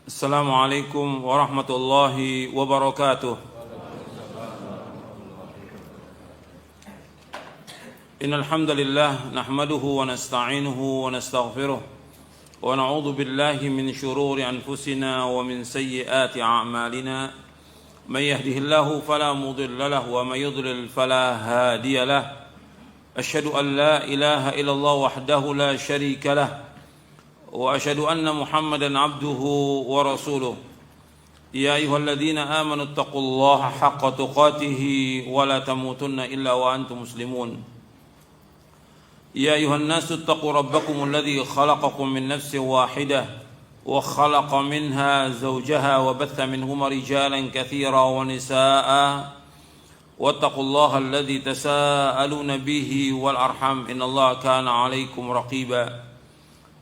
Assalamualaikum warahmatullahi wabarakatuh. Innal hamdalillah nahmaduhu wa nasta'inuhu wa nastaghfiruh wa na'udzu billahi min shururi anfusina wa min sayyiati a'malina. May yahdihillahu fala mudilla lahu wa may yudlil fala hadiya lahu. Asyhadu an la ilaha illallah wahdahu la syarika lahu وأشهد أن محمدا عبده ورسوله يا أيها الذين آمنوا اتقوا الله حق تقاته ولا تموتن إلا وأنتم مسلمون يا أيها الناس اتقوا ربكم الذي خلقكم من نفس واحدة وخلق منها زوجها وبث منهما رجالا كثيرا ونساء واتقوا الله الذي تساءلون به والأرحام إن الله كان عليكم رقيبا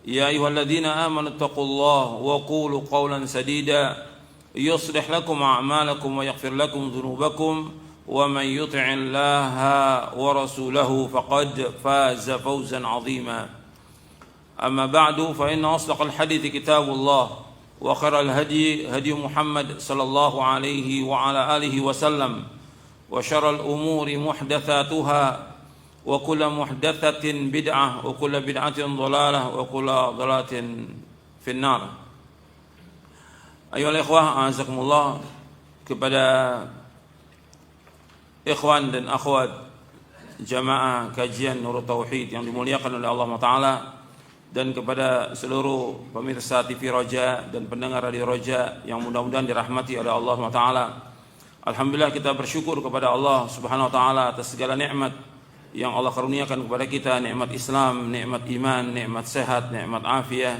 يا أيها الذين آمنوا اتقوا الله وقولوا قولا سديدا يصلح لكم أعمالكم ويغفر لكم ذنوبكم ومن يطع الله ورسوله فقد فاز فوزا عظيما أما بعد فإن أصدق الحديث كتاب الله وخير الهدي هدي محمد صلى الله عليه وعلى آله وسلم وشر الأمور محدثاتها وكل محدثة بدعة وكل بدعة ضلالة وكل ضلالة في النار. Ayolah ikhwah, azakumullah, kepada ikhwan dan akhwat jamaah kajian Nurut Tauhid yang dimuliakan oleh Allah Ta'ala, dan kepada seluruh pemirsa TV Roja dan pendengar Radio Roja yang mudah-mudahan dirahmati oleh Allah Ta'ala. Alhamdulillah, kita bersyukur kepada Allah Subhanahu Wa Ta'ala atas segala nikmat yang Allah karuniakan kepada kita, nikmat Islam, nikmat iman, nikmat sehat, nikmat afiah,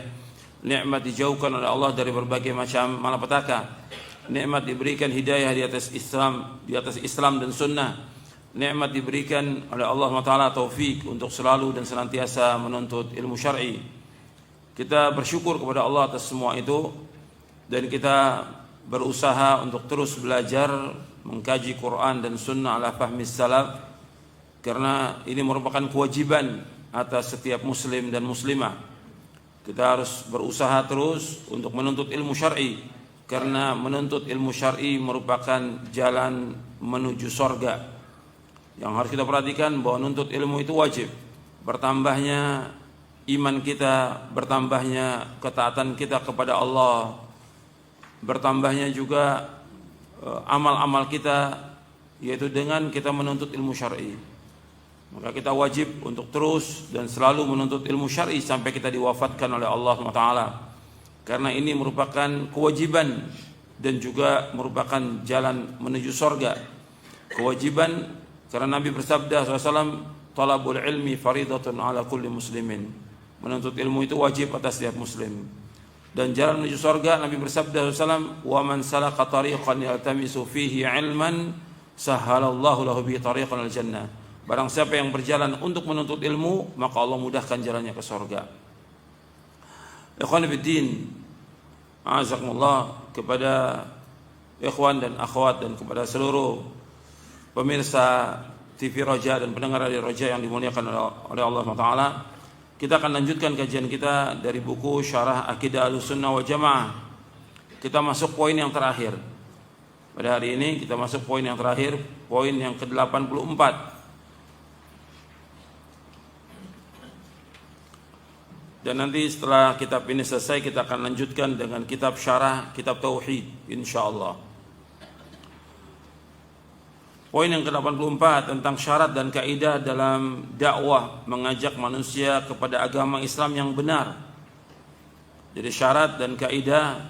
nikmat dijauhkan oleh Allah dari berbagai macam malapetaka, nikmat diberikan hidayah di atas Islam dan sunnah, nikmat diberikan oleh Allah Taala taufik untuk selalu dan senantiasa menuntut ilmu syar'i. Kita bersyukur kepada Allah atas semua itu, dan kita berusaha untuk terus belajar mengkaji Quran dan sunnah ala fahmi salaf, karena ini merupakan kewajiban atas setiap muslim dan muslimah. Kita harus berusaha terus untuk menuntut ilmu syar'i, karena menuntut ilmu syar'i merupakan jalan menuju sorga. Yang harus kita perhatikan bahwa menuntut ilmu itu wajib. Bertambahnya iman kita, bertambahnya ketaatan kita kepada Allah, bertambahnya juga amal-amal kita, yaitu dengan kita menuntut ilmu syar'i. Maka kita wajib untuk terus dan selalu menuntut ilmu syar'i sampai kita diwafatkan oleh Allah Ta'ala. Karena ini merupakan kewajiban dan juga merupakan jalan menuju sorga. Kewajiban karena Nabi bersabda SAW, talabul ilmi faridatun ala kulli muslimin. Menuntut ilmu itu wajib atas setiap muslim. Dan jalan menuju sorga, Nabi bersabda SAW, wa man salaka tariqan yaltamisu fihi ilman sahalallahu lahu bihi tariqan al jannah. Barang siapa yang berjalan untuk menuntut ilmu, maka Allah mudahkan jalannya ke surga. Ikhwan fiddin, azakumullah, kepada ikhwan dan akhwat dan kepada seluruh pemirsa TV Roja dan pendengar Radio Roja yang dimuliakan oleh Allah Ta'ala, kita akan lanjutkan kajian kita dari buku Syarah Aqidah Ahlussunnah wal Jamaah. Kita masuk poin yang terakhir. Pada hari ini kita masuk poin yang terakhir, poin yang ke-84. Dan nanti setelah kitab ini selesai, kita akan lanjutkan dengan kitab syarah kitab Tauhid, insyaallah. Poin yang ke-84 tentang syarat dan kaidah dalam dakwah mengajak manusia kepada agama Islam yang benar. Jadi syarat dan kaidah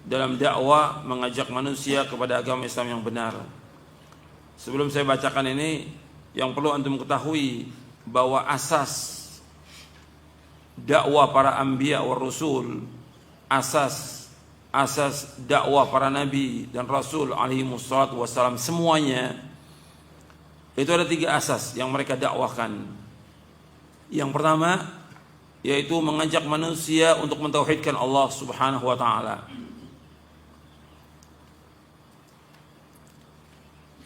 dalam dakwah mengajak manusia kepada agama Islam yang benar. Sebelum saya bacakan ini, yang perlu antum ketahui bahwa asas dakwah para anbiya wa rasul, asas dakwah para nabi dan rasul alaihi wassalatu wassalam, semuanya itu ada 3 asas yang mereka dakwahkan. Yang pertama yaitu mengajak manusia untuk mentauhidkan Allah Subhanahu wa taala.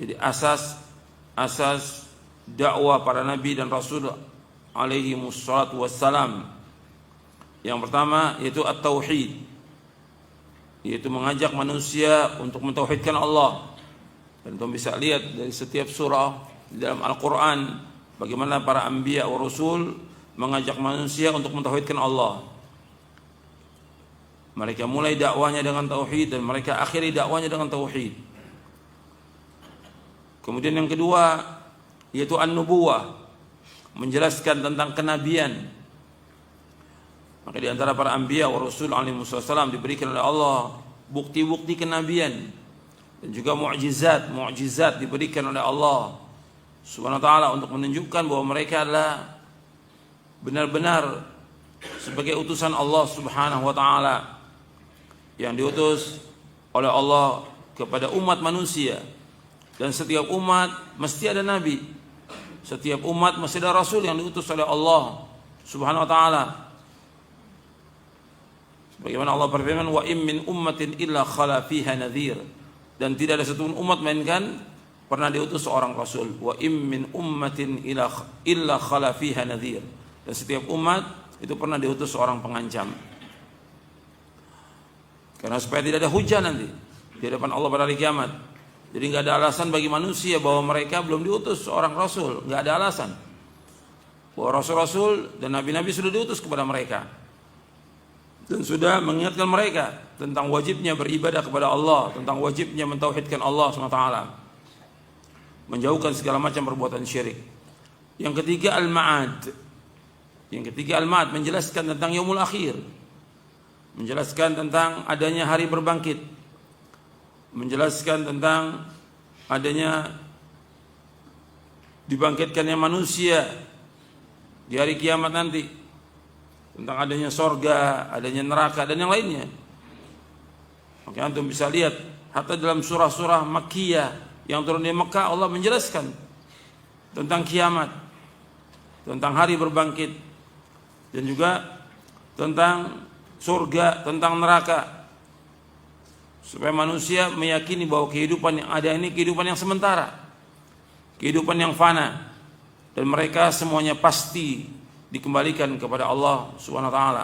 Jadi asas dakwah para nabi dan rasul alaihi wassalatu wassalam, yang pertama yaitu at-tauhid, yaitu mengajak manusia untuk mentauhidkan Allah. Dan kamu bisa lihat dari setiap surah di dalam Al-Quran bagaimana para anbiya wa rasul mengajak manusia untuk mentauhidkan Allah. Mereka mulai dakwahnya dengan tauhid dan mereka akhiri dakwahnya dengan tauhid. Kemudian yang kedua yaitu an-nubuwah, menjelaskan tentang kenabian. Maka di antara para anbiya wa rasul alaihi wasallam diberikan oleh Allah bukti-bukti kenabian dan juga mukjizat diberikan oleh Allah Subhanahu wa taala untuk menunjukkan bahwa mereka adalah benar-benar sebagai utusan Allah Subhanahu wa taala yang diutus oleh Allah kepada umat manusia. Dan setiap umat mesti ada nabi. Setiap umat mesti ada rasul yang diutus oleh Allah Subhanahu wa taala. Bagaimana Allah berfirman, wa im min ummatin illa khala fiha nadhir. Dan tidak ada satu umat melainkan pernah diutus seorang rasul. Wa im min ummatin illa khala fiha nadhir. Dan setiap umat itu pernah diutus seorang pengancam. Karena supaya tidak ada hujan nanti di hadapan Allah pada hari kiamat. Jadi nggak ada alasan bagi manusia bahwa mereka belum diutus seorang rasul. Nggak ada alasan bahwa rasul-rasul dan nabi-nabi sudah diutus kepada mereka dan sudah mengingatkan mereka tentang wajibnya beribadah kepada Allah, tentang wajibnya mentauhidkan Allah SWT, menjauhkan segala macam perbuatan syirik. Yang ketiga al-ma'ad. Yang ketiga al-ma'ad, menjelaskan tentang yaumul akhir, menjelaskan tentang adanya hari berbangkit, menjelaskan tentang adanya dibangkitkannya manusia di hari kiamat nanti, tentang adanya sorga, adanya neraka dan yang lainnya. Maka antum bisa lihat hatta dalam surah-surah Makkiyah yang turun di Mekah Allah menjelaskan tentang kiamat, tentang hari berbangkit dan juga tentang surga, tentang neraka, supaya manusia meyakini bahwa kehidupan yang ada ini kehidupan yang sementara, kehidupan yang fana, dan mereka semuanya pasti dikembalikan kepada Allah Subhanahu wa taala.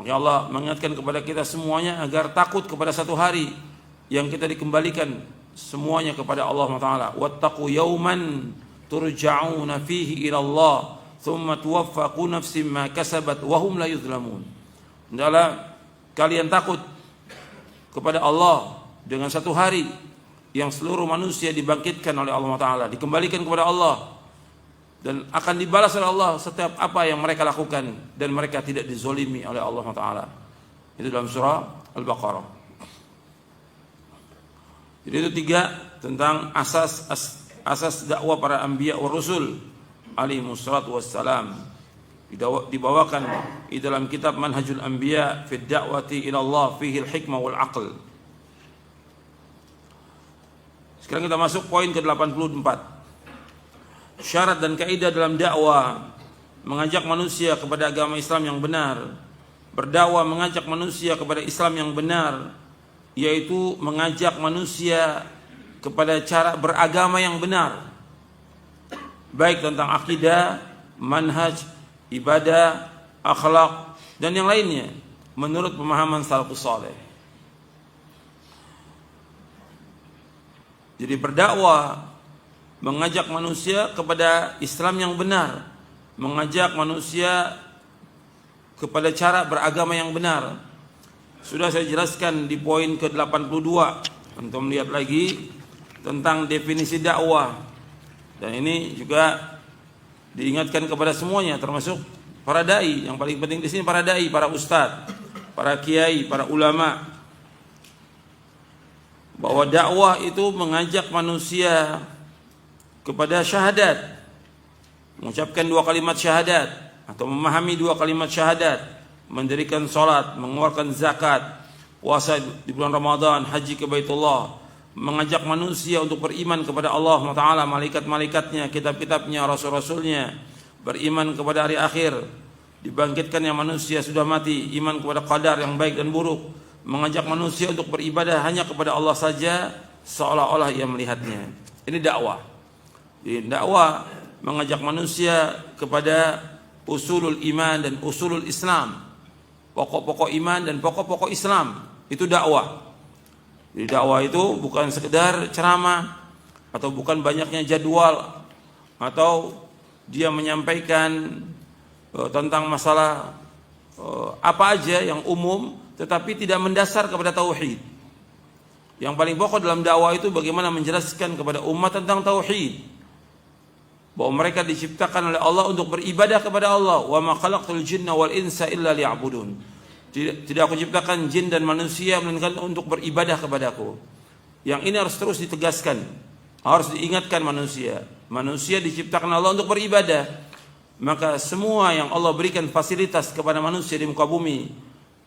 Maka Allah mengingatkan kepada kita semuanya agar takut kepada satu hari yang kita dikembalikan semuanya kepada Allah Subhanahu wa taala. Wattaqu yawman turja'una fihi ila Allah, thumma tuwaffa kullu nafsin ma kasabat wa hum la yuzlamun. Hendaklah kalian takut kepada Allah dengan satu hari yang seluruh manusia dibangkitkan oleh Allah Taala, dikembalikan kepada Allah dan akan dibalas oleh Allah setiap apa yang mereka lakukan dan mereka tidak dizolimi oleh Allah Taala. Itu dalam surah Al-Baqarah. Jadi itu tiga tentang asas dakwah para anbiya wa rasul alaihi wassalatu wassalam. Dibawakan di dalam kitab Manhajul Anbiya fi Da'wati ila Allah fihi al-hikmah wal aql. Sekarang kita masuk poin ke-84. Syarat dan kaidah dalam dakwah, mengajak manusia kepada agama Islam yang benar. Berdakwah mengajak manusia kepada Islam yang benar, yaitu mengajak manusia kepada cara beragama yang benar, baik tentang akidah, manhaj, ibadah, akhlak dan yang lainnya menurut pemahaman salafus saleh. Jadi berdakwah mengajak manusia kepada Islam yang benar, mengajak manusia kepada cara beragama yang benar. Sudah saya jelaskan di poin ke-82. Untuk melihat lagi tentang definisi dakwah. Dan ini juga diingatkan kepada semuanya, termasuk para dai. Yang paling penting di sini para dai, para ustadz, para kiai, para ulama, bahwa dakwah itu mengajak manusia kepada syahadat, mengucapkan 2 kalimat syahadat atau memahami 2 kalimat syahadat, mendirikan salat, mengeluarkan zakat, puasa di bulan Ramadan, haji ke Baitullah, mengajak manusia untuk beriman kepada Allah Taala, malaikat-malaikatnya, kitab-kitabnya, rasul-rasulnya, beriman kepada hari akhir, dibangkitkannya manusia sudah mati, iman kepada qadar yang baik dan buruk, mengajak manusia untuk beribadah hanya kepada Allah saja seolah-olah ia melihatnya. Ini dakwah. Jadi dakwah mengajak manusia kepada usulul iman dan usulul Islam, pokok-pokok iman dan pokok-pokok Islam, Itu dakwah. Jadi dakwah itu bukan sekedar ceramah atau bukan banyaknya jadwal atau dia menyampaikan tentang masalah apa aja yang umum tetapi tidak mendasar kepada tauhid. Yang paling pokok dalam dakwah itu bagaimana menjelaskan kepada umat tentang tauhid, bahwa mereka diciptakan oleh Allah untuk beribadah kepada Allah. Wa ma khalaqtul jinna wal insa illa liya'budun. Tidak aku ciptakan jin dan manusia melainkan untuk beribadah kepadaku. Yang ini harus terus ditegaskan, harus diingatkan manusia. Manusia diciptakan Allah untuk beribadah. Maka semua yang Allah berikan fasilitas kepada manusia di muka bumi,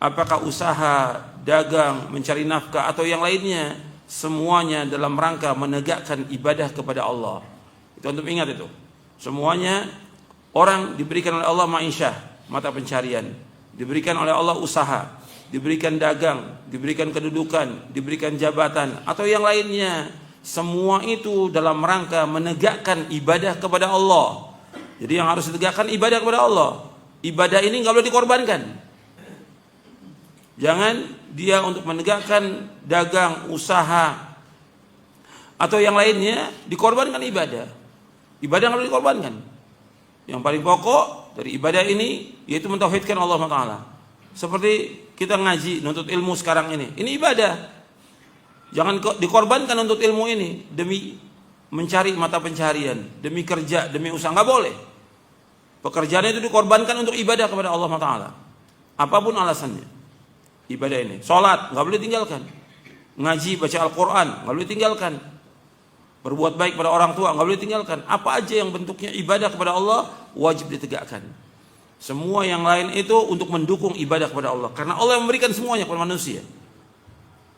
apakah usaha, dagang, mencari nafkah atau yang lainnya, semuanya dalam rangka menegakkan ibadah kepada Allah. Itu untuk ingat itu. Semuanya orang diberikan oleh Allah ma'isyah, mata pencarian. Diberikan oleh Allah usaha, diberikan dagang, diberikan kedudukan, diberikan jabatan atau yang lainnya. Semua itu dalam rangka menegakkan ibadah kepada Allah. Jadi yang harus ditegakkan ibadah kepada Allah. Ibadah ini nggak boleh dikorbankan. Jangan dia untuk menegakkan dagang, usaha atau yang lainnya dikorbankan ibadah. Ibadah nggak boleh dikorbankan. Yang paling pokok dari ibadah ini yaitu mentauhidkan Allah Taala. Seperti kita ngaji, nuntut ilmu sekarang ini. Ini ibadah. Jangan dikorbankan untuk ilmu ini demi mencari mata pencarian, demi kerja, demi usaha. Nggak boleh. Pekerjaan itu dikorbankan untuk ibadah kepada Allah Taala. Apapun alasannya. Ibadah ini. Salat nggak boleh tinggalkan. Ngaji, baca Al-Quran nggak boleh tinggalkan. Berbuat baik pada orang tua nggak boleh tinggalkan. Apa aja yang bentuknya ibadah kepada Allah wajib ditegakkan. Semua yang lain itu untuk mendukung ibadah kepada Allah. Karena Allah yang memberikan semuanya kepada manusia.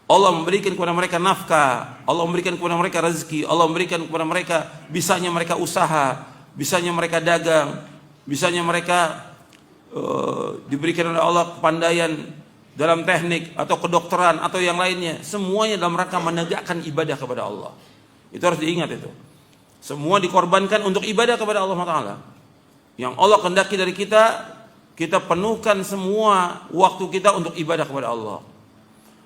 Allah memberikan kepada mereka nafkah, Allah memberikan kepada mereka rezeki, Allah memberikan kepada mereka bisanya mereka usaha, bisanya mereka dagang, bisanya mereka diberikan oleh Allah kepandaian dalam teknik atau kedokteran atau yang lainnya. Semuanya dalam rangka menegakkan ibadah kepada Allah. Itu harus diingat itu. Semua dikorbankan untuk ibadah kepada Allah Taala. Yang Allah kehendaki dari kita, kita penuhkan semua waktu kita untuk ibadah kepada Allah.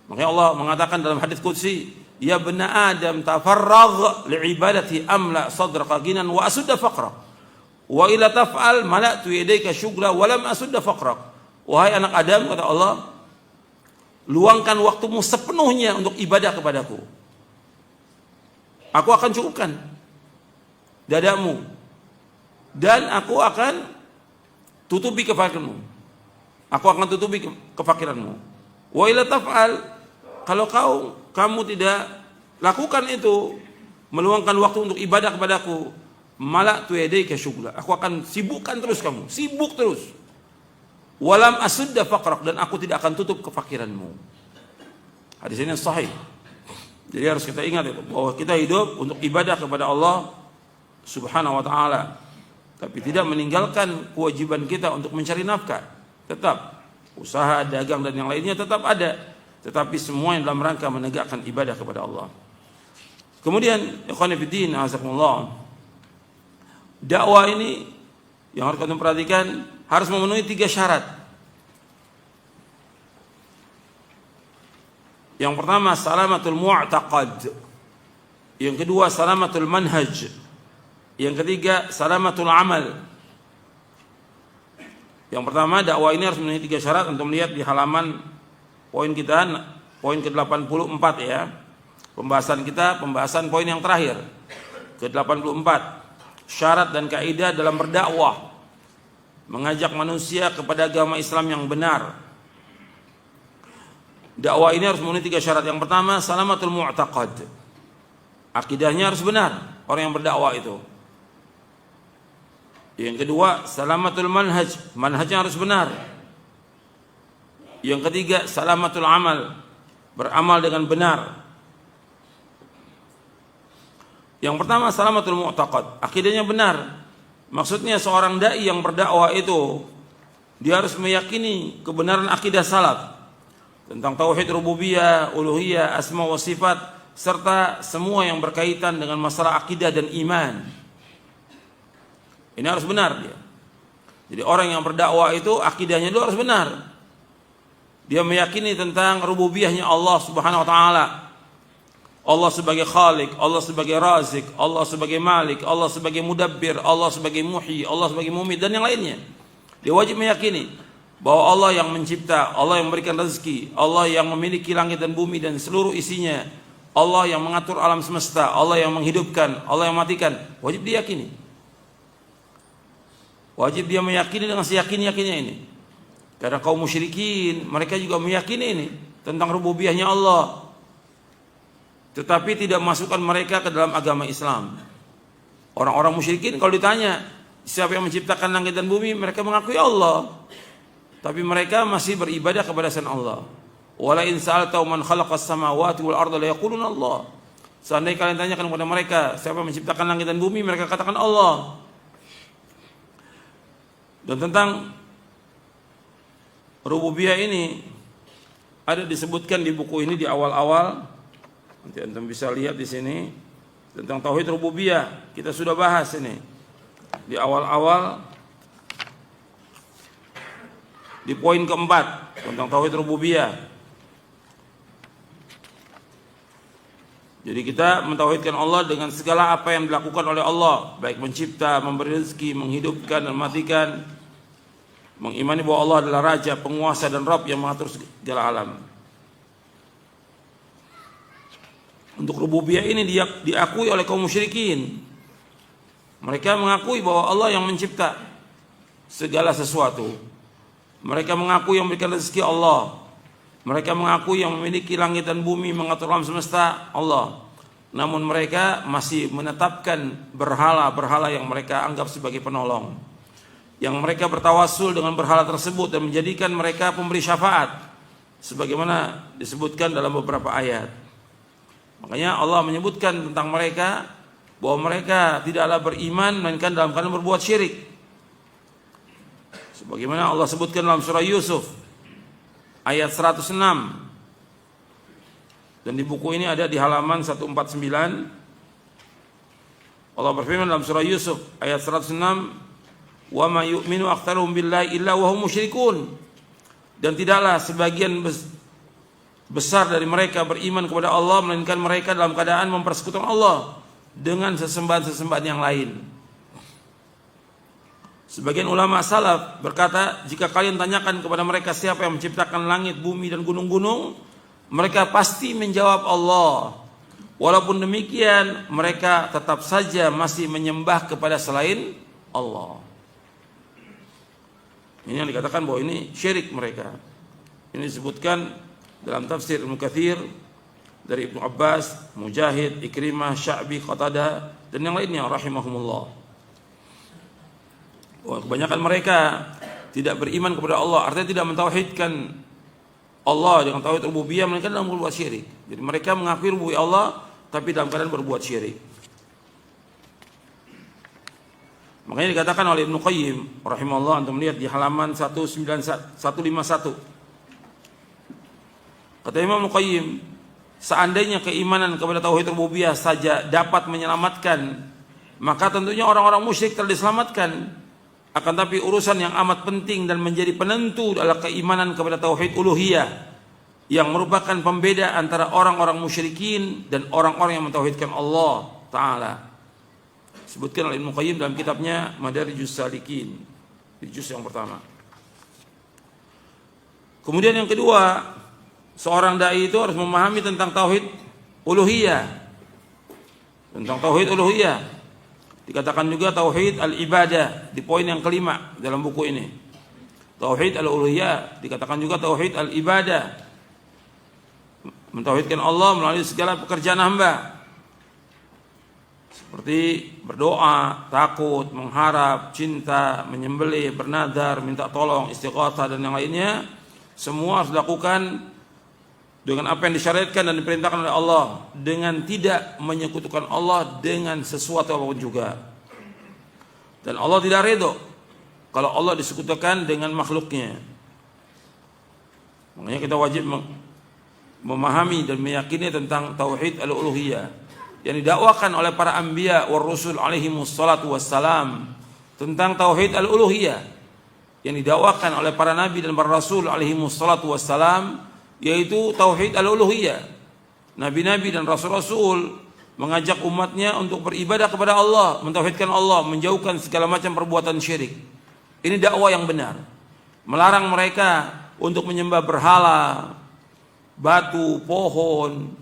Makanya Allah mengatakan dalam hadis qudsi, ya bani Adam tafarragh li'ibadati amla sadraka ginan wa asudda faqra. Wa ila taf'al mala'tu yadayka syughla wa lam asudda faqra. Wahai anak Adam, kata Allah, luangkan waktumu sepenuhnya untuk ibadah kepadaku. Aku akan cukupkan dadamu dan aku akan tutupi kefakiranmu. Aku akan tutupi kefakiranmu. Wa ila taf'al, kalau kamu tidak lakukan itu, meluangkan waktu untuk ibadah kepadaku, mala'tu yadayka syughla. Aku akan sibukkan terus kamu, sibuk terus. Walam asudda faqrak, dan aku tidak akan tutup kefakiranmu. Hadis ini sahih. Jadi harus kita ingat itu, bahwa kita hidup untuk ibadah kepada Allah Subhanahu wa taala. Tapi tidak meninggalkan kewajiban kita untuk mencari nafkah. Tetap usaha, dagang dan yang lainnya tetap ada, tetapi semua yang dalam rangka menegakkan ibadah kepada Allah. Kemudian ikhwan fillah, azakumullah, dakwah ini yang harus kita perhatikan harus memenuhi 3 syarat. Yang pertama salamatul mu'taqad, yang kedua salamatul manhaj, yang ketiga salamatul amal. Yang pertama, dakwah ini harus memenuhi 3 syarat. Untuk melihat di halaman poin kita, poin ke-84 ya. Pembahasan poin yang terakhir ke-84. Syarat dan kaidah dalam berdakwah, mengajak manusia kepada agama Islam yang benar. Dakwah ini harus memenuhi 3 syarat. Yang pertama, salamatul mu'taqad. Akidahnya harus benar orang yang berdakwah itu. Yang kedua, salamatul manhaj. Manhajnya harus benar. Yang ketiga, salamatul amal. Beramal dengan benar. Yang pertama, salamatul mu'taqad. Akidahnya benar. Maksudnya seorang dai yang berdakwah itu, dia harus meyakini kebenaran akidah salaf tentang tauhid rububiyah, uluhiyah, asma wa sifat, serta semua yang berkaitan dengan masalah akidah dan iman. Ini harus benar dia. Jadi orang yang berdakwah itu akidahnya itu harus benar. Dia meyakini tentang rububiyahnya Allah Subhanahu wa taala. Allah sebagai Khalik, Allah sebagai Razik, Allah sebagai Malik, Allah sebagai Mudabbir, Allah sebagai Muhyi, Allah sebagai Mumit, dan yang lainnya. Dia wajib meyakini bahwa Allah yang mencipta, Allah yang memberikan rezeki, Allah yang memiliki langit dan bumi dan seluruh isinya, Allah yang mengatur alam semesta, Allah yang menghidupkan, Allah yang mematikan. Wajib diyakini. Wajib dia meyakini dengan seyakin-yakinnya ini. Karena kaum musyrikin, mereka juga meyakini ini tentang rububiyahnya Allah, tetapi tidak masukkan mereka ke dalam agama Islam. Orang-orang musyrikin kalau ditanya siapa yang menciptakan langit dan bumi, mereka mengakui Allah, tapi mereka masih beribadah kepada selain Allah. Wala in sa'alta man khalaqas samawati wal arda la yaquluna Allah. Seandainya kalian tanyakan kepada mereka siapa yang menciptakan langit dan bumi, mereka katakan Allah. Dan tentang rububiyah ini ada disebutkan di buku ini di awal-awal. Nanti antum bisa lihat di sini tentang tauhid rububiyah. Kita sudah bahas ini di awal-awal di poin keempat tentang tauhid rububiyah. Jadi kita mentauhidkan Allah dengan segala apa yang dilakukan oleh Allah, baik mencipta, memberi rezeki, menghidupkan dan mematikan. Mengimani bahwa Allah adalah Raja, penguasa dan Rabb yang mengatur segala alam. Untuk rububiyah ini diakui oleh kaum musyrikin. Mereka mengakui bahwa Allah yang mencipta segala sesuatu. Mereka mengaku yang memberikan rezeki Allah. Mereka mengaku yang memiliki langit dan bumi, mengatur alam semesta Allah. Namun mereka masih menetapkan berhala-berhala yang mereka anggap sebagai penolong. Yang mereka bertawasul dengan berhala tersebut dan menjadikan mereka pemberi syafaat, sebagaimana disebutkan dalam beberapa ayat. Makanya Allah menyebutkan tentang mereka bahwa mereka tidaklah beriman melainkan dalam keadaan berbuat syirik. Sebagaimana Allah sebutkan dalam surah Yusuf ayat 106. Dan di buku ini ada di halaman 149. Allah berfirman dalam surah Yusuf ayat 106, "Wa ma yu'minu aktsaruhum billahi illa wa hum musyrikun." Dan tidaklah sebagian besar dari mereka beriman kepada Allah melainkan mereka dalam keadaan mempersekutukan Allah dengan sesembahan-sesembahan yang lain. Sebagian ulama salaf berkata, jika kalian tanyakan kepada mereka siapa yang menciptakan langit, bumi dan gunung-gunung, mereka pasti menjawab Allah. Walaupun demikian, mereka tetap saja masih menyembah kepada selain Allah. Ini yang dikatakan bahwa ini syirik mereka. Ini disebutkan dalam tafsir Ibnu Katsir dari Ibnu Abbas, Mujahid, Ikrimah, Sya'bi, Qatadah dan yang lainnya rahimahumullah. Kebanyakan mereka tidak beriman kepada Allah, artinya tidak mentauhidkan Allah dengan tauhid rububiyah, melainkan dalam berbuat syirik. Jadi mereka mengakui rububiyah Allah tapi dalam keadaan berbuat syirik. Makanya dikatakan oleh Ibnu Qayyim rahimahullah, antum lihat di halaman 151. Kata Imam Ibnu Qayyim, seandainya keimanan kepada tauhid rububiyah saja dapat menyelamatkan, maka tentunya orang-orang musyrik telah diselamatkan. Akan tapi urusan yang amat penting dan menjadi penentu adalah keimanan kepada tauhid uluhiyah, yang merupakan pembeda antara orang-orang musyrikin dan orang-orang yang mentauhidkan Allah Ta'ala. Sebutkan oleh Ibnu Qayyim dalam kitabnya Madarijus Salikin, di juz yang pertama. Kemudian yang kedua, seorang dai itu harus memahami tentang tauhid uluhiyah. Tentang tauhid uluhiyah dikatakan juga tauhid al-ibadah di poin yang kelima dalam buku ini. Tauhid al-uluhiyah dikatakan juga tauhid al-ibadah, mentauhidkan Allah melalui segala pekerjaan hamba, seperti berdoa, takut, mengharap, cinta, menyembelih, bernadar, minta tolong, istighatsah dan yang lainnya. Semua harus dilakukan dengan apa yang disyariatkan dan diperintahkan oleh Allah, dengan tidak menyekutukan Allah dengan sesuatu apapun juga. Dan Allah tidak ridho kalau Allah disekutukan dengan makhluknya. Makanya kita wajib memahami dan meyakini tentang tauhid al-uluhiyah yang didakwakan oleh para anbiya war rusul alaihi wassalatu wassalam, tentang tauhid al-uluhiyah yang didakwakan oleh para nabi dan para rasul alaihi wassalatu wassalam, yaitu tauhid al-uluhiyah. Nabi-nabi dan rasul-rasul mengajak umatnya untuk beribadah kepada Allah, mentauhidkan Allah, menjauhkan segala macam perbuatan syirik. Ini dakwah yang benar. Melarang mereka untuk menyembah berhala, batu, pohon,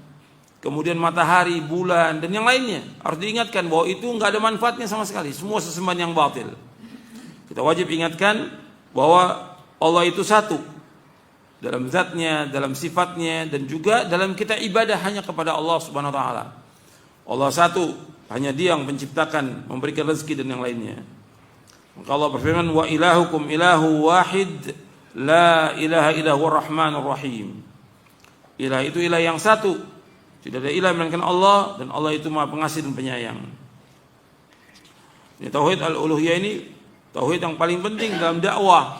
kemudian matahari, bulan, dan yang lainnya. Harus diingatkan bahwa itu nggak ada manfaatnya sama sekali. Semua sesembahan yang batil. Kita wajib ingatkan bahwa Allah itu satu dalam zatnya, dalam sifatnya, dan juga dalam kita ibadah hanya kepada Allah Subhanahu wa taala. Allah satu, hanya Dia yang menciptakan, memberikan rezeki dan yang lainnya. Maka Allah berfirman, wa ilahukum ilahu wahid, la ilaha illa huwar rahmanur rahim. Ilah itu ilah yang satu, tidak ada ilah melainkan Allah, dan Allah itu Maha Pengasih dan Penyayang. Ini tauhid al-uluhiyah, ini tauhid yang paling penting dalam dakwah.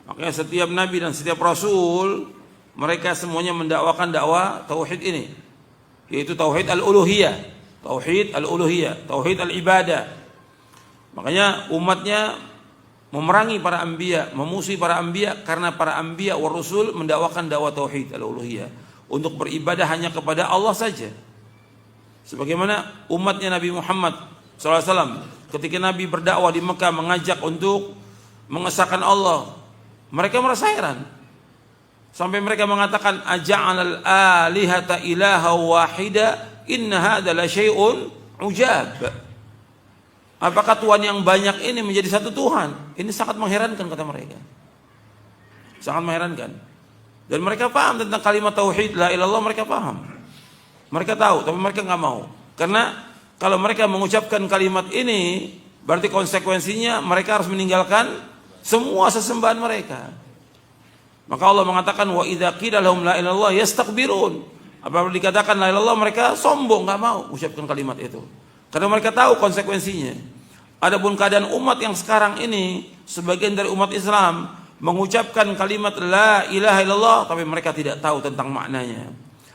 Makanya setiap nabi dan setiap rasul, mereka semuanya mendakwakan dakwah tauhid ini, yaitu tauhid al-uluhiyah. Tauhid al-uluhiyah, tauhid al-ibadah. Makanya umatnya memerangi para anbiya, memusuhi para anbiya, karena para anbiya wa rasul mendakwakan dakwah tauhid al-uluhiyah, untuk beribadah hanya kepada Allah saja. Sebagaimana umatnya Nabi Muhammad SAW, ketika Nabi berdakwah di Mekah mengajak untuk mengesahkan Allah, mereka merasa heran. Sampai mereka mengatakan, aja'alal alihata ilaha wahida, inna hadza la syai'un ujab. Apakah Tuhan yang banyak ini menjadi satu Tuhan? Ini sangat mengherankan, kata mereka. Sangat mengherankan. Dan mereka paham tentang kalimat tauhid la ilallah, mereka paham. Mereka tahu, tapi mereka nggak mau. Karena kalau mereka mengucapkan kalimat ini, berarti konsekuensinya mereka harus meninggalkan semua sesembahan mereka. Maka Allah mengatakan, wa idza qila lahum la ilaha illallah yastakbirun. Apabila dikatakan la ilaha illallah, mereka sombong, nggak mau ucapkan kalimat itu. Karena mereka tahu konsekuensinya. Adapun keadaan umat yang sekarang ini, sebagian dari umat Islam mengucapkan kalimat la ilaha illallah, tapi mereka tidak tahu tentang maknanya,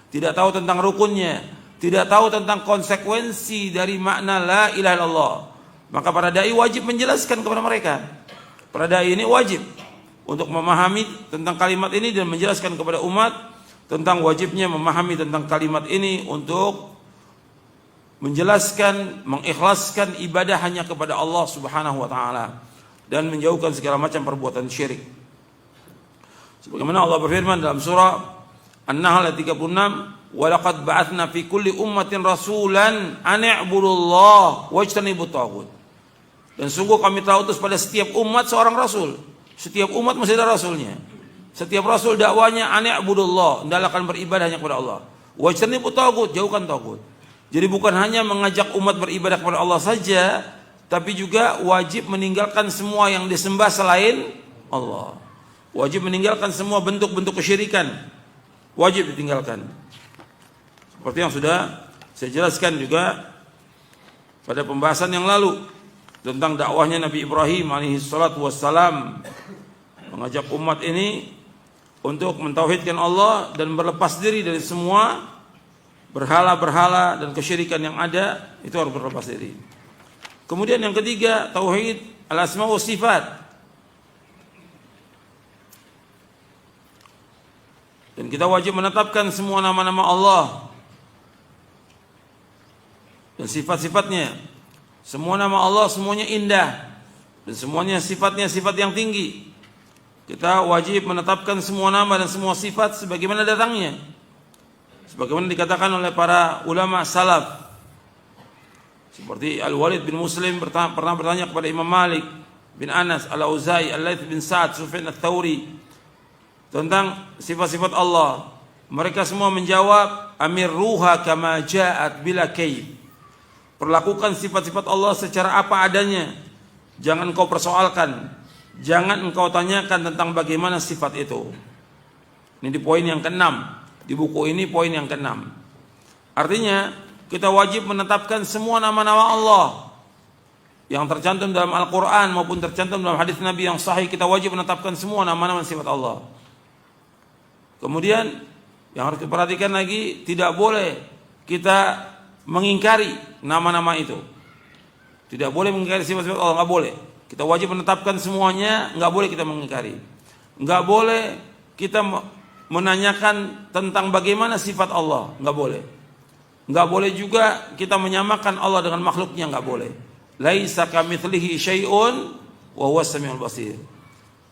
tidak tahu tentang rukunnya, tidak tahu tentang konsekuensi dari makna la ilaha illallah. Maka para dai wajib menjelaskan kepada mereka. Para dai ini wajib untuk memahami tentang kalimat ini dan menjelaskan kepada umat tentang wajibnya memahami tentang kalimat ini, untuk menjelaskan, mengikhlaskan ibadah hanya kepada Allah Subhanahu wa taala, dan menjauhkan segala macam perbuatan syirik. Sebagaimana Allah berfirman dalam surah An-Nahl ayat 36, wa laqad ba'atsna fi kulli ummatin rasulan an i'budullaha wajtanibut taghut. Dan sungguh kami telah utus pada setiap umat seorang rasul. Setiap umat mesti ada rasulnya. Setiap rasul dakwanya an i'budullah, hendaklah akan beribadah hanya kepada Allah. Wajtanibut taghut, jauhkan taghut. Jadi bukan hanya mengajak umat beribadah kepada Allah saja, tapi juga wajib meninggalkan semua yang disembah selain Allah. Wajib meninggalkan semua bentuk-bentuk kesyirikan. Wajib ditinggalkan. Seperti yang sudah saya jelaskan juga pada pembahasan yang lalu tentang dakwahnya Nabi Ibrahim alaihi salatu wassalam, mengajak umat ini untuk mentauhidkan Allah dan berlepas diri dari semua berhala-berhala dan kesyirikan yang ada. Itu harus berlepas diri. Kemudian yang ketiga, tauhid al-asma wa sifat. Dan kita wajib menetapkan semua nama-nama Allah dan sifat-sifatnya. Semua nama Allah semuanya indah, dan semuanya sifatnya sifat yang tinggi. Kita wajib menetapkan semua nama dan semua sifat sebagaimana datangnya, sebagaimana dikatakan oleh para ulama salaf. Seperti Al-Walid bin Muslim pernah bertanya kepada Imam Malik bin Anas, Al-Auza'i, Al-Laits bin Sa'ad, Sufyan Ats-Tsauri tentang sifat-sifat Allah. Mereka semua menjawab, amirruha kama ja'at bila kayf. Perlakukan sifat-sifat Allah secara apa adanya, jangan kau persoalkan, jangan engkau tanyakan tentang bagaimana sifat itu. Ini di poin yang ke-6 di buku ini, poin yang ke-6. Artinya kita wajib menetapkan semua nama-nama Allah yang tercantum dalam Al-Quran maupun tercantum dalam hadis Nabi yang sahih. Kita wajib menetapkan semua nama-nama sifat Allah. Kemudian yang harus diperhatikan lagi, tidak boleh kita mengingkari nama-nama itu. Tidak boleh mengingkari sifat-sifat Allah, nggak boleh. Kita wajib menetapkan semuanya, nggak boleh kita mengingkari. Nggak boleh kita menanyakan tentang bagaimana sifat Allah, nggak boleh. Nggak boleh juga kita menyamakan Allah dengan makhluknya, nggak boleh. Laisa kamitslihi syai'un wa huwas samiul basir.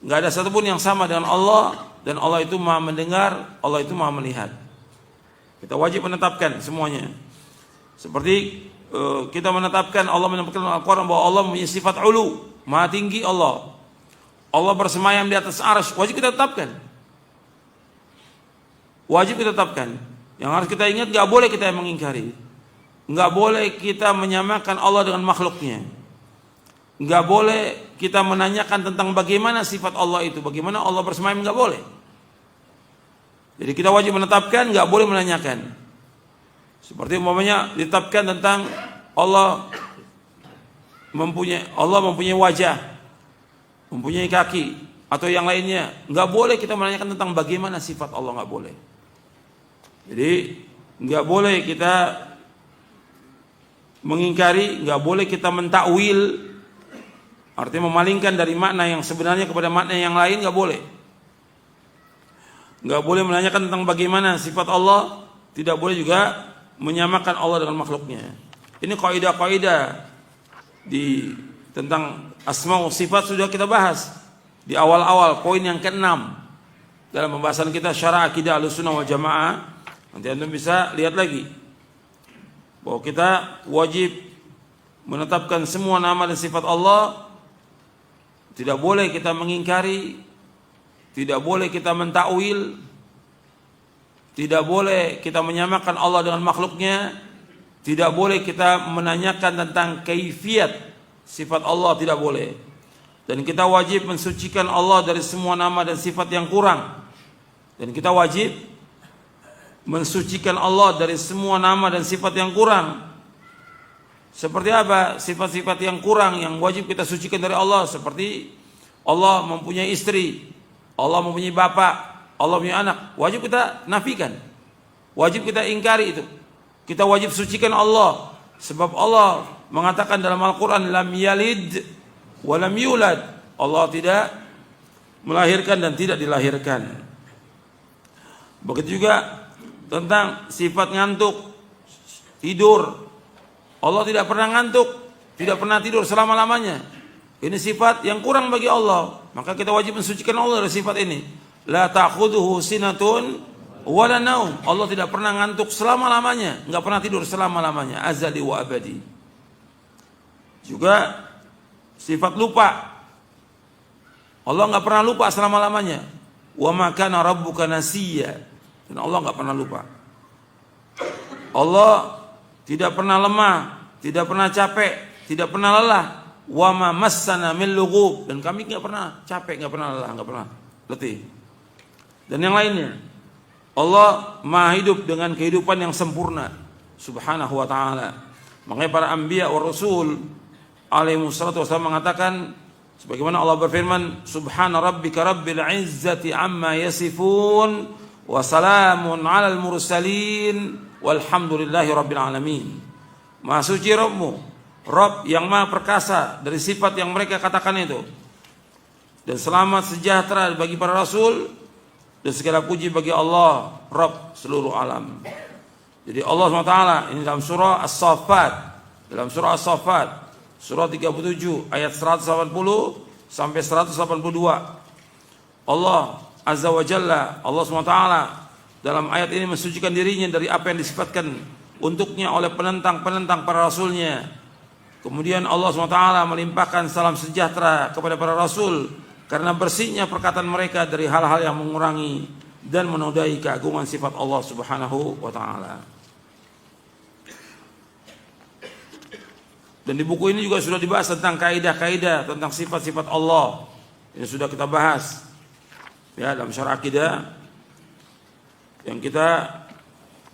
Nggak ada satupun yang sama dengan Allah, dan Allah itu Maha mendengar, Allah itu Maha melihat. Kita wajib menetapkan semuanya. Seperti kita menetapkan, Allah menetapkan Al-Quran bahwa Allah mempunyai sifat ulu, Maha tinggi Allah. Allah bersemayam di atas arsy, wajib kita tetapkan. Wajib kita tetapkan. Yang harus kita ingat, nggak boleh kita mengingkari. Nggak boleh kita menyamakan Allah dengan makhluknya. Nggak boleh kita menanyakan tentang bagaimana sifat Allah itu, bagaimana Allah bersemayam, nggak boleh. Jadi kita wajib menetapkan, nggak boleh menanyakan. Seperti umpamanya ditetapkan tentang Allah mempunyai wajah, mempunyai kaki, atau yang lainnya. Nggak boleh kita menanyakan tentang bagaimana sifat Allah, nggak boleh. Jadi nggak boleh kita mengingkari, nggak boleh kita mentakwil, artinya memalingkan dari makna yang sebenarnya kepada makna yang lain, nggak boleh. Nggak boleh menanyakan tentang bagaimana sifat Allah, tidak boleh juga menyamakan Allah dengan makhluknya. Ini kaidah-kaidah tentang asma wa sifat sudah kita bahas di awal-awal poin yang ke-6 dalam pembahasan kita syarah akidah Ahlussunnah wal Jamaah. Nanti Anda bisa lihat lagi bahwa kita wajib menetapkan semua nama dan sifat Allah. Tidak boleh kita mengingkari, tidak boleh kita mentakwil, tidak boleh kita menyamakan Allah dengan makhluknya, tidak boleh kita menanyakan tentang kaifiat sifat Allah, tidak boleh. Dan kita wajib mensucikan Allah dari semua nama dan sifat yang kurang. Dan kita wajib mensucikan Allah dari semua nama dan sifat yang kurang. Seperti apa sifat-sifat yang kurang yang wajib kita sucikan dari Allah? Seperti Allah mempunyai istri, Allah mempunyai bapak, Allah punya anak, wajib kita nafikan, wajib kita ingkari itu. Kita wajib sucikan Allah, sebab Allah mengatakan dalam Al-Quran, lam yalid wa lam yulad. Allah tidak melahirkan dan tidak dilahirkan. Begitu juga tentang sifat ngantuk, tidur. Allah tidak pernah ngantuk, tidak pernah tidur selama-lamanya. Ini sifat yang kurang bagi Allah. Maka kita wajib mensucikan Allah dari sifat ini. La ta'khudhuhu sinatun wa la naum. Allah tidak pernah ngantuk selama-lamanya, enggak pernah tidur selama-lamanya, azali wa abadi. Juga sifat lupa. Allah enggak pernah lupa selama-lamanya. Wa ma kana rabbuka nasiya. Dan Allah enggak pernah lupa. Allah tidak pernah lemah, tidak pernah capek, tidak pernah lelah. Wa ma massana min lughub. Dan kami enggak pernah capek, enggak pernah lelah, enggak pernah letih. Dan yang lainnya. Allah Maha hidup dengan kehidupan yang sempurna subhanahu wa ta'ala. Makanya para anbiya wa rasul alaihi wassalatu wassalam mengatakan sebagaimana Allah berfirman, subhana rabbika rabbil izzati amma yasifun wa salamun alal mursalin walhamdulillahi rabbil alamin. Maha suci Rabbmu, Rabb yang maha perkasa dari sifat yang mereka katakan itu. Dan selamat sejahtera bagi para rasul, dan segala puji bagi Allah, Rabb seluruh alam. Jadi Allah SWT ini dalam surah As-Saffat, surah 37 ayat 180 sampai 182. Allah Azza wa Jalla, Allah SWT dalam ayat ini mensucikan dirinya dari apa yang disifatkan untuknya oleh penentang-penentang para rasulnya. Kemudian Allah SWT melimpahkan salam sejahtera kepada para rasul karena bersihnya perkataan mereka dari hal-hal yang mengurangi dan menodai keagungan sifat Allah Subhanahu wa taala. Dan di buku ini juga sudah dibahas tentang kaidah-kaidah tentang sifat-sifat Allah. Ini sudah kita bahas ya dalam syarah akidah, yang kita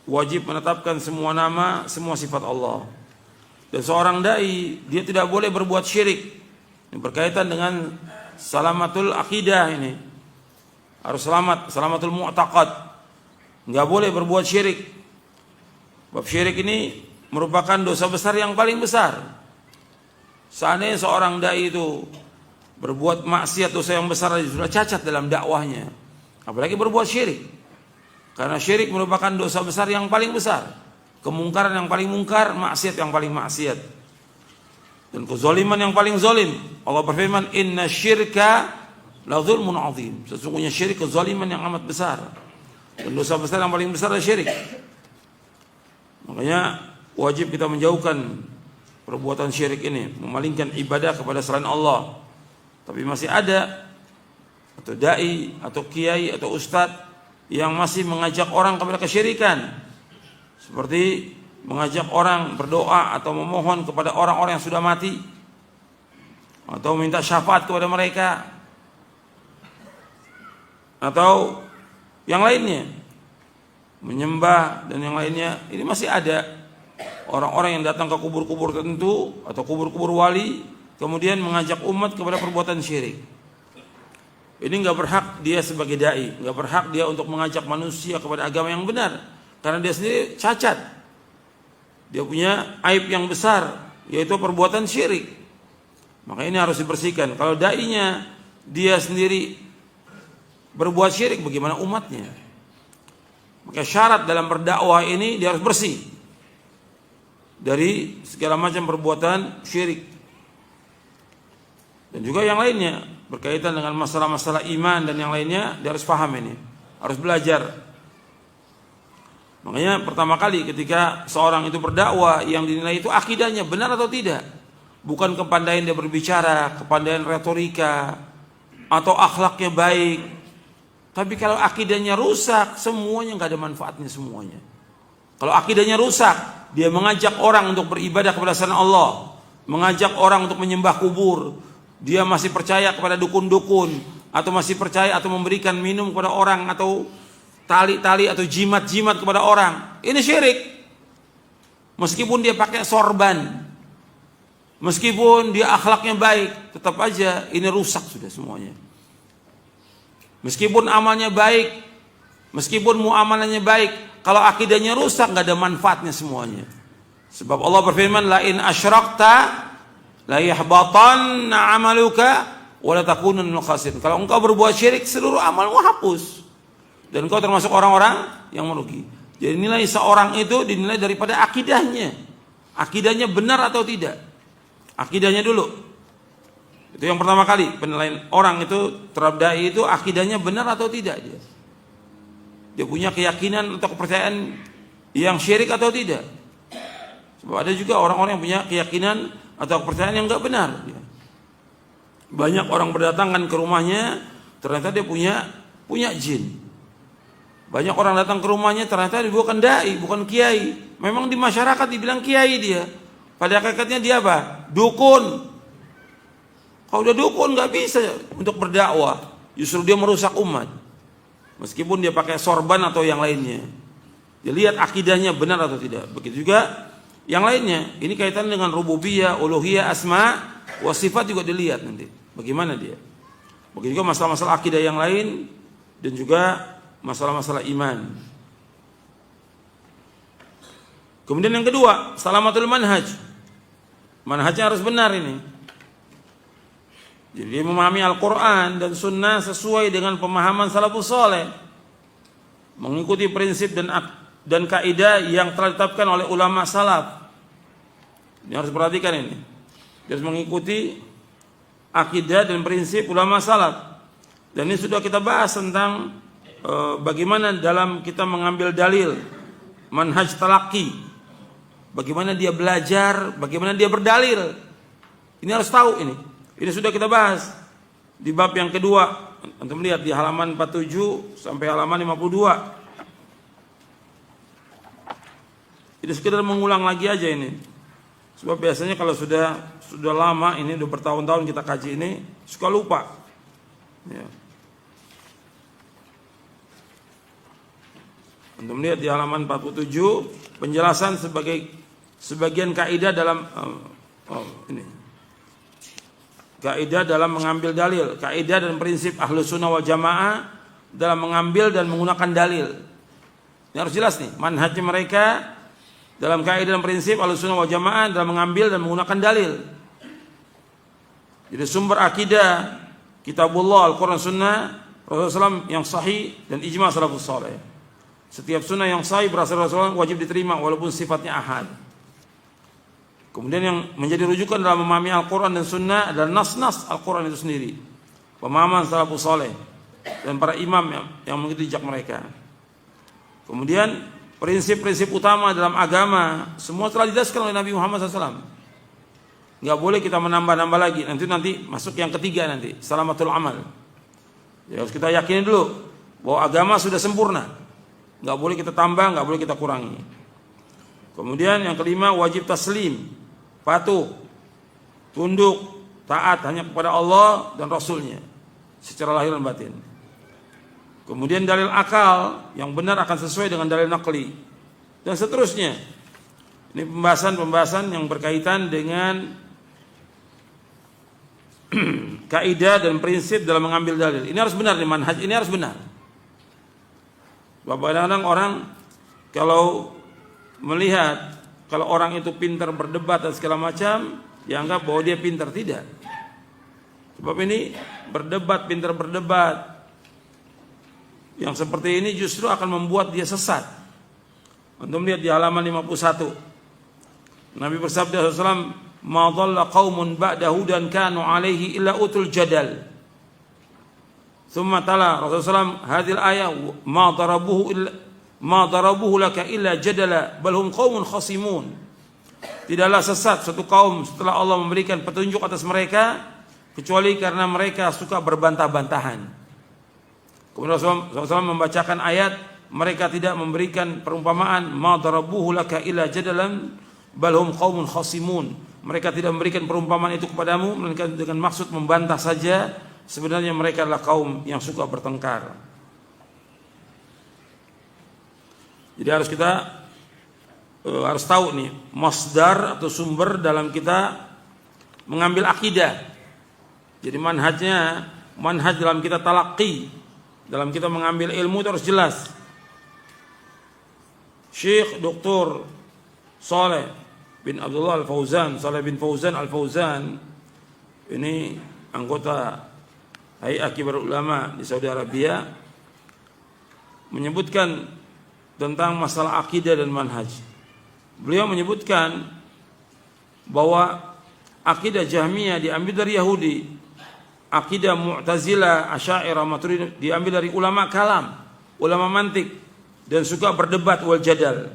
wajib menetapkan semua nama, semua sifat Allah. Dan seorang dai dia tidak boleh berbuat syirik. Ini berkaitan dengan salamatul akidah ini. Harus salamatul mu'taqad. Enggak boleh berbuat syirik. Bab syirik ini merupakan dosa besar yang paling besar. Seandainya seorang dai itu berbuat maksiat, dosa yang besar sudah cacat dalam dakwahnya, apalagi berbuat syirik. Karena syirik merupakan dosa besar yang paling besar, kemungkaran yang paling mungkar, maksiat yang paling maksiat, dan kezaliman yang paling zalim. Allah berfirman, inna syirka la zulmun azim. Sesungguhnya syirik kezaliman yang amat besar, dan dosa besar yang paling besar adalah syirik. Makanya wajib kita menjauhkan perbuatan syirik ini, memalingkan ibadah kepada selain Allah. Tapi masih ada atau dai atau kiai atau ustadz yang masih mengajak orang kepada kesyirikan, seperti mengajak orang berdoa atau memohon kepada orang-orang yang sudah mati, atau minta syafaat kepada mereka, atau yang lainnya, menyembah dan yang lainnya. Ini masih ada orang-orang yang datang ke kubur-kubur tertentu atau kubur-kubur wali, kemudian mengajak umat kepada perbuatan syirik. Ini nggak berhak dia sebagai dai, nggak berhak dia untuk mengajak manusia kepada agama yang benar, karena dia sendiri cacat. Dia punya aib yang besar, yaitu perbuatan syirik. Maka ini harus dibersihkan. Kalau dai-nya dia sendiri berbuat syirik, bagaimana umatnya? Maka syarat dalam berdakwah ini dia harus bersih dari segala macam perbuatan syirik. Dan juga yang lainnya berkaitan dengan masalah-masalah iman dan yang lainnya, dia harus paham ini, harus belajar. Makanya pertama kali ketika seorang itu berdakwah, yang dinilai itu akidahnya benar atau tidak, bukan kepandaian dia berbicara, kepandaian retorika, atau akhlaknya baik. Tapi kalau akidahnya rusak, semuanya nggak ada manfaatnya semuanya. Kalau akidahnya rusak, dia mengajak orang untuk beribadah kepada selain Allah, mengajak orang untuk menyembah kubur, dia masih percaya kepada dukun-dukun, atau masih percaya atau memberikan minum kepada orang, atau tali-tali atau jimat-jimat kepada orang. Ini syirik. Meskipun dia pakai sorban, meskipun dia akhlaknya baik, tetap aja ini rusak sudah semuanya. Meskipun amalnya baik, meskipun muamalahnya baik, kalau akidahnya rusak nggak ada manfaatnya semuanya. Sebab Allah berfirman, la in asyrakta la yahbatanna amaluka wa la takunanna minal khasirin. Kalau engkau berbuat syirik, seluruh amalmu hapus dan engkau termasuk orang-orang yang merugi. Jadi nilai seorang itu dinilai daripada akidahnya. Akidahnya benar atau tidak? Akidahnya dulu. Itu yang pertama kali penilaian orang itu terhadap dai itu, akidahnya benar atau tidak dia. Dia punya keyakinan atau kepercayaan yang syirik atau tidak. Sebab ada juga orang-orang yang punya keyakinan atau kepercayaan yang enggak benar. Banyak orang berdatangan ke rumahnya, ternyata dia punya jin. Banyak orang datang ke rumahnya, ternyata dia bukan dai, bukan kiai. Memang di masyarakat dibilang kiai dia. Pada hakikatnya dia apa? Dukun. Kalau udah dukun nggak bisa untuk berdakwah, justru dia merusak umat. Meskipun dia pakai sorban atau yang lainnya, dia lihat akidahnya benar atau tidak. Begitu juga yang lainnya. Ini kaitan dengan rububiyah, uluhiyah, asma, wa sifat juga dilihat nanti. Bagaimana dia? Begitu juga masalah-masalah akidah yang lain dan juga masalah-masalah iman. Kemudian yang kedua, salamatul manhaj. Manhajnya harus benar ini. Jadi dia memahami Al-Quran dan Sunnah sesuai dengan pemahaman salafus saleh, mengikuti prinsip dan kaidah yang telah ditetapkan oleh ulama salaf. Ini harus perhatikan ini. Dia harus mengikuti akidah dan prinsip ulama salaf. Dan ini sudah kita bahas tentang bagaimana dalam kita mengambil dalil, manhaj talaqi, bagaimana dia belajar, bagaimana dia berdalil. Ini harus tahu ini. Ini sudah kita bahas di bab yang kedua. Antum lihat di halaman 47 sampai halaman 52. Ini sekedar mengulang lagi aja ini. Sebab biasanya kalau sudah lama ini, udah bertahun-tahun kita kaji ini, suka lupa. Ya. Antum lihat di halaman 47 penjelasan sebagian kaidah dalam ini. Kaidah dalam mengambil dalil, kaidah dan prinsip Ahlus Sunnah wal Jamaah dalam mengambil dan menggunakan dalil. Ini harus jelas nih, manhaj mereka dalam kaidah dan prinsip Ahlus Sunnah wal Jamaah dalam mengambil dan menggunakan dalil. Jadi sumber akidah kitabullah, Al-Quran, Sunnah Rasulullah SAW yang sahih dan ijma' salafus saleh. Setiap sunnah yang sahih berasal dari Rasulullah wajib diterima walaupun sifatnya ahad. Kemudian yang menjadi rujukan dalam memahami Al-Quran dan Sunnah adalah nas-nas Al-Quran itu sendiri, pemahaman salafus saleh dan para imam yang mengikuti jejak mereka. Kemudian prinsip-prinsip utama dalam agama semua telah dijelaskan oleh Nabi Muhammad SAW. Nggak boleh kita menambah-nambah lagi. Nanti masuk yang ketiga nanti, salamatul amal. Ya, harus kita yakini dulu bahwa agama sudah sempurna. Nggak boleh kita tambah, nggak boleh kita kurangi. Kemudian yang kelima, wajib taslim, patuh, tunduk, taat hanya kepada Allah dan Rasulnya secara lahir dan batin. Kemudian dalil akal yang benar akan sesuai dengan dalil naqli dan seterusnya. Ini pembahasan-pembahasan yang berkaitan dengan kaidah dan prinsip dalam mengambil dalil. Ini harus benar, manhaj ini harus benar. Kadang-kadang orang kalau melihat kalau orang itu pintar berdebat dan segala macam, dianggap bahwa dia pintar. Tidak. Sebab ini berdebat, pintar berdebat yang seperti ini justru akan membuat dia sesat. Antum lihat di halaman 51. Nabi bersabda SAW, "Ma dhalla qaumun ba'da hudan kanu alaihi illa utul jadal." Thumma tala Rasulullah SAW hadhil ayah, "Ma darabuhu laka illa jadala bal hum qaumun khasimun." Tidaklah sesat suatu kaum setelah Allah memberikan petunjuk atas mereka kecuali karena mereka suka berbantah-bantahan. Kemudian Rasulullah SAW membacakan ayat, mereka tidak memberikan perumpamaan, "Ma darabuhu laka illa jadalan bal hum qaumun khasimun." Mereka tidak memberikan perumpamaan itu kepadamu melainkan dengan maksud membantah saja. Sebenarnya mereka adalah kaum yang suka bertengkar. Jadi kita harus tahu nih masdar atau sumber dalam kita mengambil akidah. Jadi manhaj dalam kita talaqi, dalam kita mengambil ilmu itu harus jelas. Syekh Dr. Saleh bin Abdullah Al-Fauzan, Saleh bin Fauzan Al-Fauzan, ini anggota Hay'ah Kibarul Ulama di Saudi Arabia, menyebutkan tentang masalah akidah dan manhaj. Beliau menyebutkan bahwa akidah Jahmiyah diambil dari Yahudi, akidah Mu'tazilah, Asy'ariyah, Maturidiyah diambil dari ulama kalam, ulama mantik dan suka berdebat wal jadal.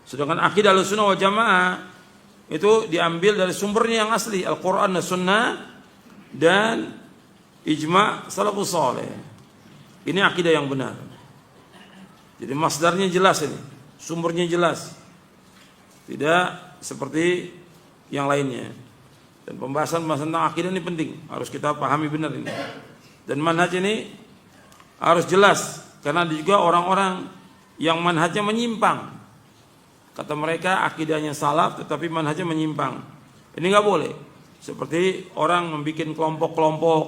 Sedangkan akidah Ahlussunnah wal Jamaah itu diambil dari sumbernya yang asli, Al-Quran dan Sunnah dan ijma' salafus saleh. Ini akidah yang benar. Jadi masdarnya jelas ini, sumbernya jelas. Tidak seperti yang lainnya. Dan pembahasan tentang akidah ini penting, harus kita pahami benar ini. Dan manhaj ini harus jelas karena ada juga orang-orang yang manhajnya menyimpang. Kata mereka akidahnya salaf tetapi manhajnya menyimpang. Ini enggak boleh. Seperti orang membuat kelompok-kelompok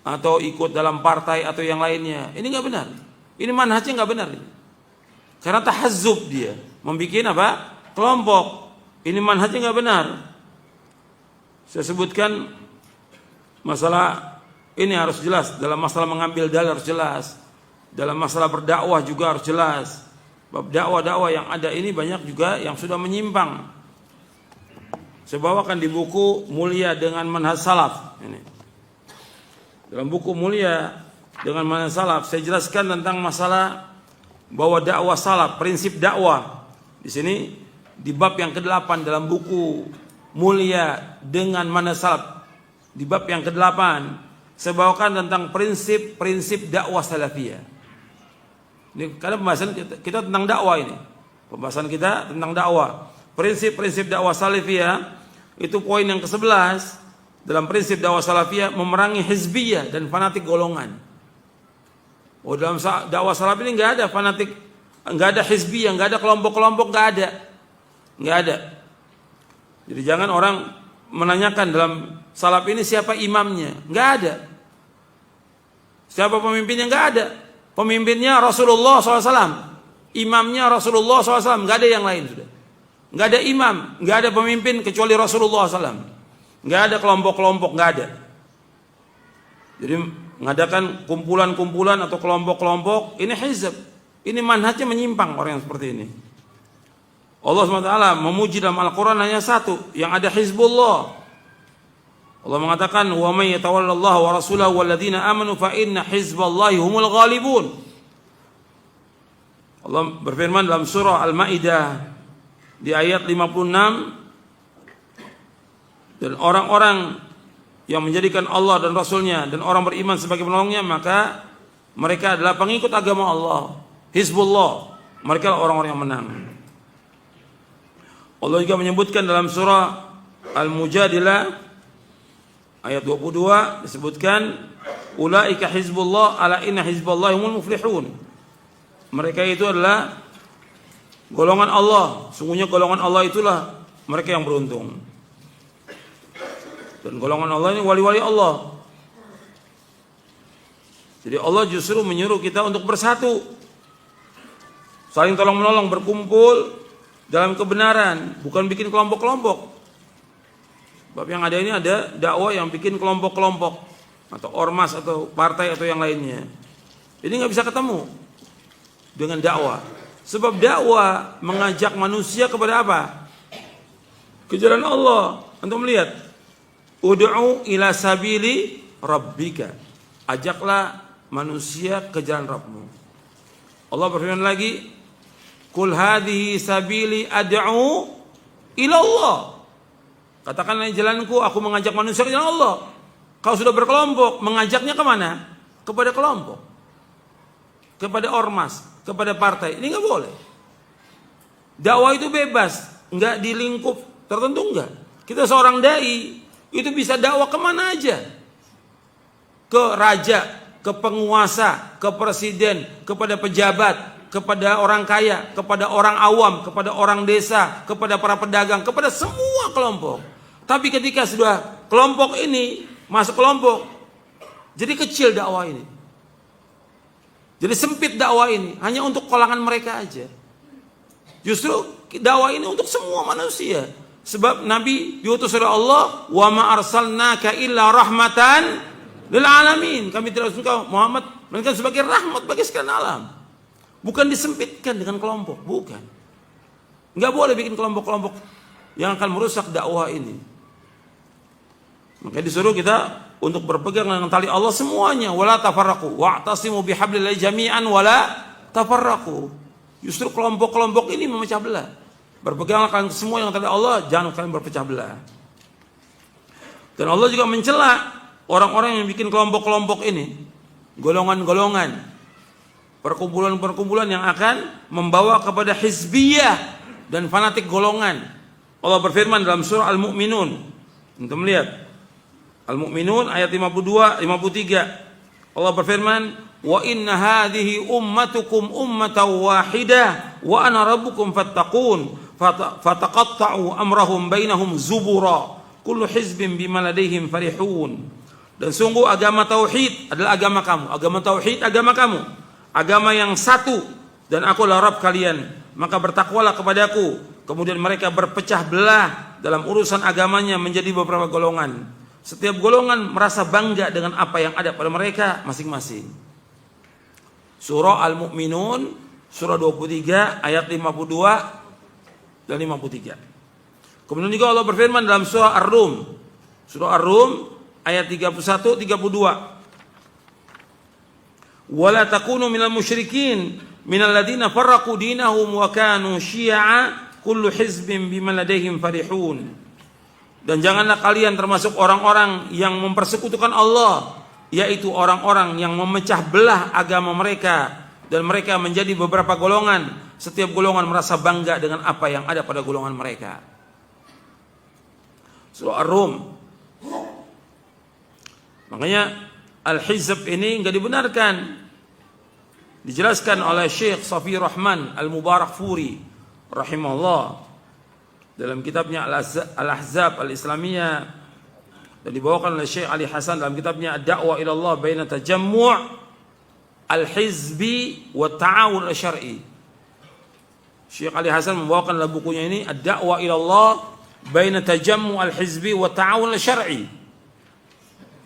atau ikut dalam partai atau yang lainnya. Ini enggak benar. Ini manhajnya enggak benar. Karena tahazzub dia, membuat apa? Kelompok. Ini manhajnya enggak benar. Saya sebutkan masalah ini harus jelas. Dalam masalah mengambil dalil harus jelas. Dalam masalah berdakwah juga harus jelas. Bab dakwah-dakwah yang ada ini banyak juga yang sudah menyimpang. Saya bawakan di buku Mulia dengan Manhaj Salaf ini. Dalam buku Mulia dengan Manhaj Salaf saya jelaskan tentang masalah bahwa dakwah salaf, prinsip dakwah. Di sini di bab yang ke-8 dalam buku Mulia dengan Manhaj Salaf, di bab yang ke-8 saya bawakan tentang prinsip-prinsip dakwah salafiyah. Ini karena pembahasan kita tentang dakwah ini. Pembahasan kita tentang dakwah. Prinsip-prinsip dakwah salafiyah itu poin yang ke-11. Dalam prinsip dakwah salafiyah memerangi hizbiyah dan fanatik golongan. Oh, dalam dakwah salaf ini enggak ada fanatik, enggak ada hizbiyah, enggak ada kelompok-kelompok, enggak ada. Enggak ada. Jadi jangan orang menanyakan dalam salaf ini siapa imamnya. Enggak ada. Siapa pemimpinnya? Enggak ada. Pemimpinnya Rasulullah SAW, imamnya Rasulullah SAW, nggak ada yang lain sudah. nggak ada imam, nggak ada pemimpin kecuali Rasulullah SAW. Nggak ada kelompok-kelompok, nggak ada. Jadi mengadakan kumpulan-kumpulan atau kelompok-kelompok, ini hizb. Ini manhajnya menyimpang orang yang seperti ini. Allah SWT memuji dalam Al-Quran hanya satu, yang ada Hizbullah. Allah mengatakan, wa may yatawallallaha wa rasulahu walladzina amanu fa inna hizballahi humul ghalibun. Allah berfirman dalam surah Al-Maidah di ayat 56, dan orang-orang yang menjadikan Allah dan Rasulnya dan orang beriman sebagai penolongnya, maka mereka adalah pengikut agama Allah, Hizbullah. Mereka adalah orang-orang yang menang. Allah juga menyebutkan dalam surah Al-Mujadilah ayat 22 disebutkan, ulaika hizbullah ala inna hizballahi humul muflihun. Mereka itu adalah golongan Allah, sungguhnya golongan Allah itulah mereka yang beruntung. Dan golongan Allah ini wali-wali Allah. Jadi Allah justru menyuruh kita untuk bersatu, saling tolong-menolong, berkumpul dalam kebenaran, bukan bikin kelompok-kelompok. Sebab yang ada ini ada dakwah yang bikin kelompok-kelompok atau ormas atau partai atau yang lainnya. Ini nggak bisa ketemu dengan dakwah. Sebab dakwah mengajak manusia kepada apa? Ke jalan Allah. Untuk melihat, ud'u ila sabili rabbika. Ajaklah manusia ke jalan Rabbmu. Allah berfirman lagi, Qul hadhihi sabili ad'u ila Allah. Katakanlah jalanku, aku mengajak manusia ke jalan Allah. Kau sudah berkelompok, mengajaknya kemana? Kepada kelompok, kepada ormas, kepada partai. Ini nggak boleh. Dakwah itu bebas, nggak di lingkup tertentu, nggak. Kita seorang dai itu bisa dakwah kemana aja, ke raja, ke penguasa, ke presiden, kepada pejabat, kepada orang kaya, kepada orang awam, kepada orang desa, kepada para pedagang, kepada semua kelompok. Tapi ketika sudah kelompok ini masuk kelompok, jadi kecil dakwah ini. Jadi sempit dakwah ini, hanya untuk kalangan mereka aja. Justru dakwah ini untuk semua manusia. Sebab Nabi diutus oleh Allah, wa ma arsalnaka illa rahmatan lil alamin. Kami tidak utus engkau Muhammad melainkan sebagai rahmat bagi sekalian alam. Bukan disempitkan dengan kelompok, bukan. Enggak boleh bikin kelompok-kelompok yang akan merusak dakwah ini. Maka disuruh kita untuk berpegang dengan tali Allah semuanya, wala tafarraqu wa'tasimu bihablillahi jami'an wala tafarraqu. Justru kelompok-kelompok ini memecah belah. Berpeganglah kalian semua yang tali Allah, jangan kalian berpecah belah. Dan Allah juga mencela orang-orang yang bikin kelompok-kelompok ini, golongan-golongan, perkumpulan-perkumpulan yang akan membawa kepada hizbiyah dan fanatik golongan. Allah berfirman dalam surah Al-Mu'minun. Untuk melihat Al-Mu'minun ayat 52, 53. Allah berfirman, "Wa inna hadhihi ummatukum ummatan wahidah wa ana rabbukum fattaqun fataqatta'u amrahum bainahum zubura kullu hizbin bima ladaihim farihun." Dan sungguh agama tauhid adalah agama kamu. Agama tauhid agama kamu. Agama yang satu, dan aku adalah Rabb kalian, maka bertakwalah kepadaku. Kemudian mereka berpecah belah dalam urusan agamanya menjadi beberapa golongan. Setiap golongan merasa bangga dengan apa yang ada pada mereka masing-masing. Surah Al-Mu'minun, surah 23 ayat 52 dan 53. Kemudian juga Allah berfirman dalam surah Ar-Rum, surah Ar-Rum ayat 31 32. Wala takunu minal musyrikin minal ladina farraqu dinahum wa kanu syi'a kullu hizbin bima ladaihim farihun. Dan janganlah kalian termasuk orang-orang yang mempersekutukan Allah, yaitu orang-orang yang memecah belah agama mereka dan mereka menjadi beberapa golongan. Setiap golongan merasa bangga dengan apa yang ada pada golongan mereka. Surah Ar-Rum. Makanya Al-Hizb ini enggak dibenarkan. Dijelaskan oleh Syekh Safi Rahman Al-Mubarakfuri rahimahullah dalam kitabnya Al-Ahzab Al-Islamiyah, dan dibawakan oleh Syekh Ali Hasan dalam kitabnya Ad-Da'wah ila Allah baina tajammu' al-hizbi wa ta'awun al-syar'i. Syekh Ali Hasan membawakan dalam bukunya ini Ad-Da'wah ila Allah baina tajammu al-hizbi wa ta'awun al-syar'i.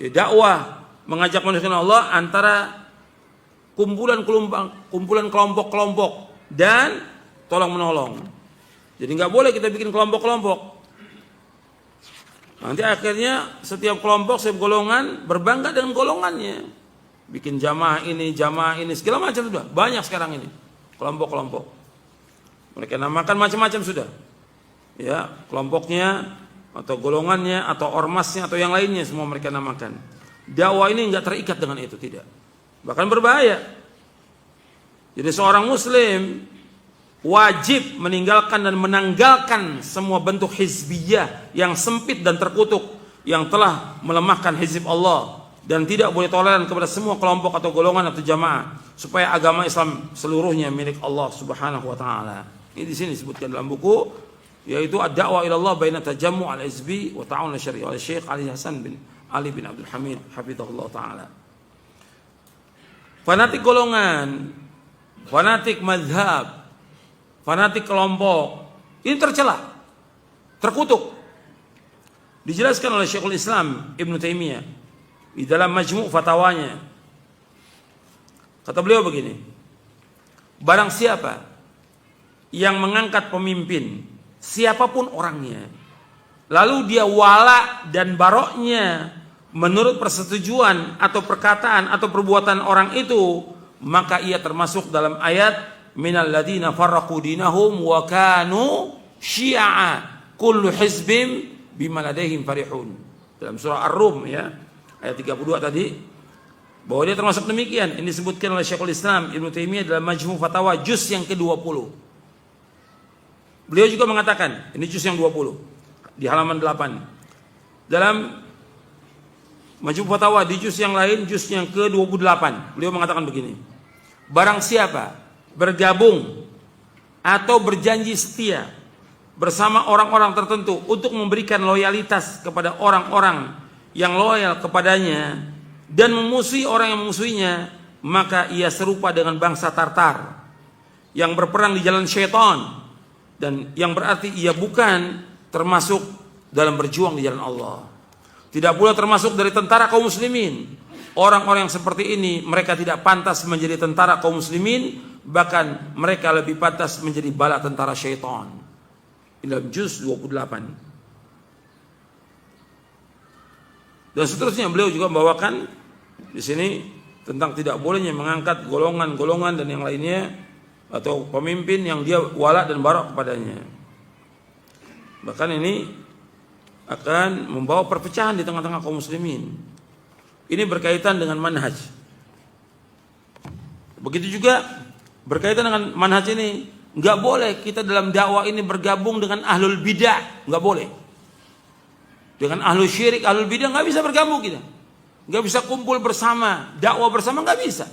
Dakwah mengajak manusia ke Allah antara kumpulan kelompok-kelompok dan tolong menolong. Jadi nggak boleh kita bikin kelompok-kelompok. Nanti akhirnya setiap kelompok, setiap golongan berbangga dengan golongannya. Bikin jamaah ini, segala macam sudah. Banyak sekarang ini kelompok-kelompok. Mereka namakan macam-macam sudah. Ya, kelompoknya atau golongannya atau ormasnya atau yang lainnya semua mereka namakan. Dakwah ini nggak terikat dengan itu, tidak. Bahkan berbahaya. Jadi seorang muslim wajib meninggalkan dan menanggalkan semua bentuk hizbiyah yang sempit dan terkutuk yang telah melemahkan hizib Allah, dan tidak boleh toleran kepada semua kelompok atau golongan atau jamaah, supaya agama Islam seluruhnya milik Allah Subhanahu wa taala. Ini di sini disebutkan dalam buku, yaitu Ad-Da'wah ila Allah baina tajammu' al-hizbi wa ta'awun al-syar'i oleh Syekh Ali Hasan bin Ali bin Abdul Hamid hafizahullah taala. Fanatik golongan, fanatik mazhab, fanatik kelompok ini tercela, terkutuk. Dijelaskan oleh Syekhul Islam Ibnu Taimiyah di dalam Majmu' Fatawanya. Kata beliau begini, barang siapa yang mengangkat pemimpin siapapun orangnya, lalu dia wala dan baroknya menurut persetujuan atau perkataan atau perbuatan orang itu, maka ia termasuk dalam ayat minal ladina farraqu dinahum wa kanu syi'a kullu hizbin bima ladaihim farihun. Dalam surah Ar-Rum ya, ayat 32 tadi, bahwa dia termasuk demikian. Ini disebutkan oleh Syekhul Islam Ibnu Taimiyah dalam Majmu' Fatawa juz yang ke-20. Beliau juga mengatakan, ini juz yang 20 di halaman 8. Dalam Majmu' Fatawa di juz yang lain, juz yang ke-28, beliau mengatakan begini, barang siapa bergabung atau berjanji setia bersama orang-orang tertentu untuk memberikan loyalitas kepada orang-orang yang loyal kepadanya dan memusuhi orang yang memusuhinya, maka ia serupa dengan bangsa Tartar yang berperang di jalan syaitan, dan yang berarti ia bukan termasuk dalam berjuang di jalan Allah. Tidak pula termasuk dari tentara kaum muslimin. Orang-orang yang seperti ini mereka tidak pantas menjadi tentara kaum muslimin, bahkan mereka lebih pantas menjadi bala tentara syaitan. Dalam juz 28. Dan seterusnya beliau juga membawakan di sini tentang tidak bolehnya mengangkat golongan-golongan dan yang lainnya atau pemimpin yang dia wala dan barak kepadanya. Bahkan ini akan membawa perpecahan di tengah-tengah kaum muslimin. Ini berkaitan dengan manhaj. Begitu juga berkaitan dengan manhaj ini, nggak boleh kita dalam dakwah ini bergabung dengan ahlul bidah, nggak boleh. Dengan ahlul syirik, ahlul bidah nggak bisa bergabung kita, nggak bisa kumpul bersama, dakwah bersama nggak bisa.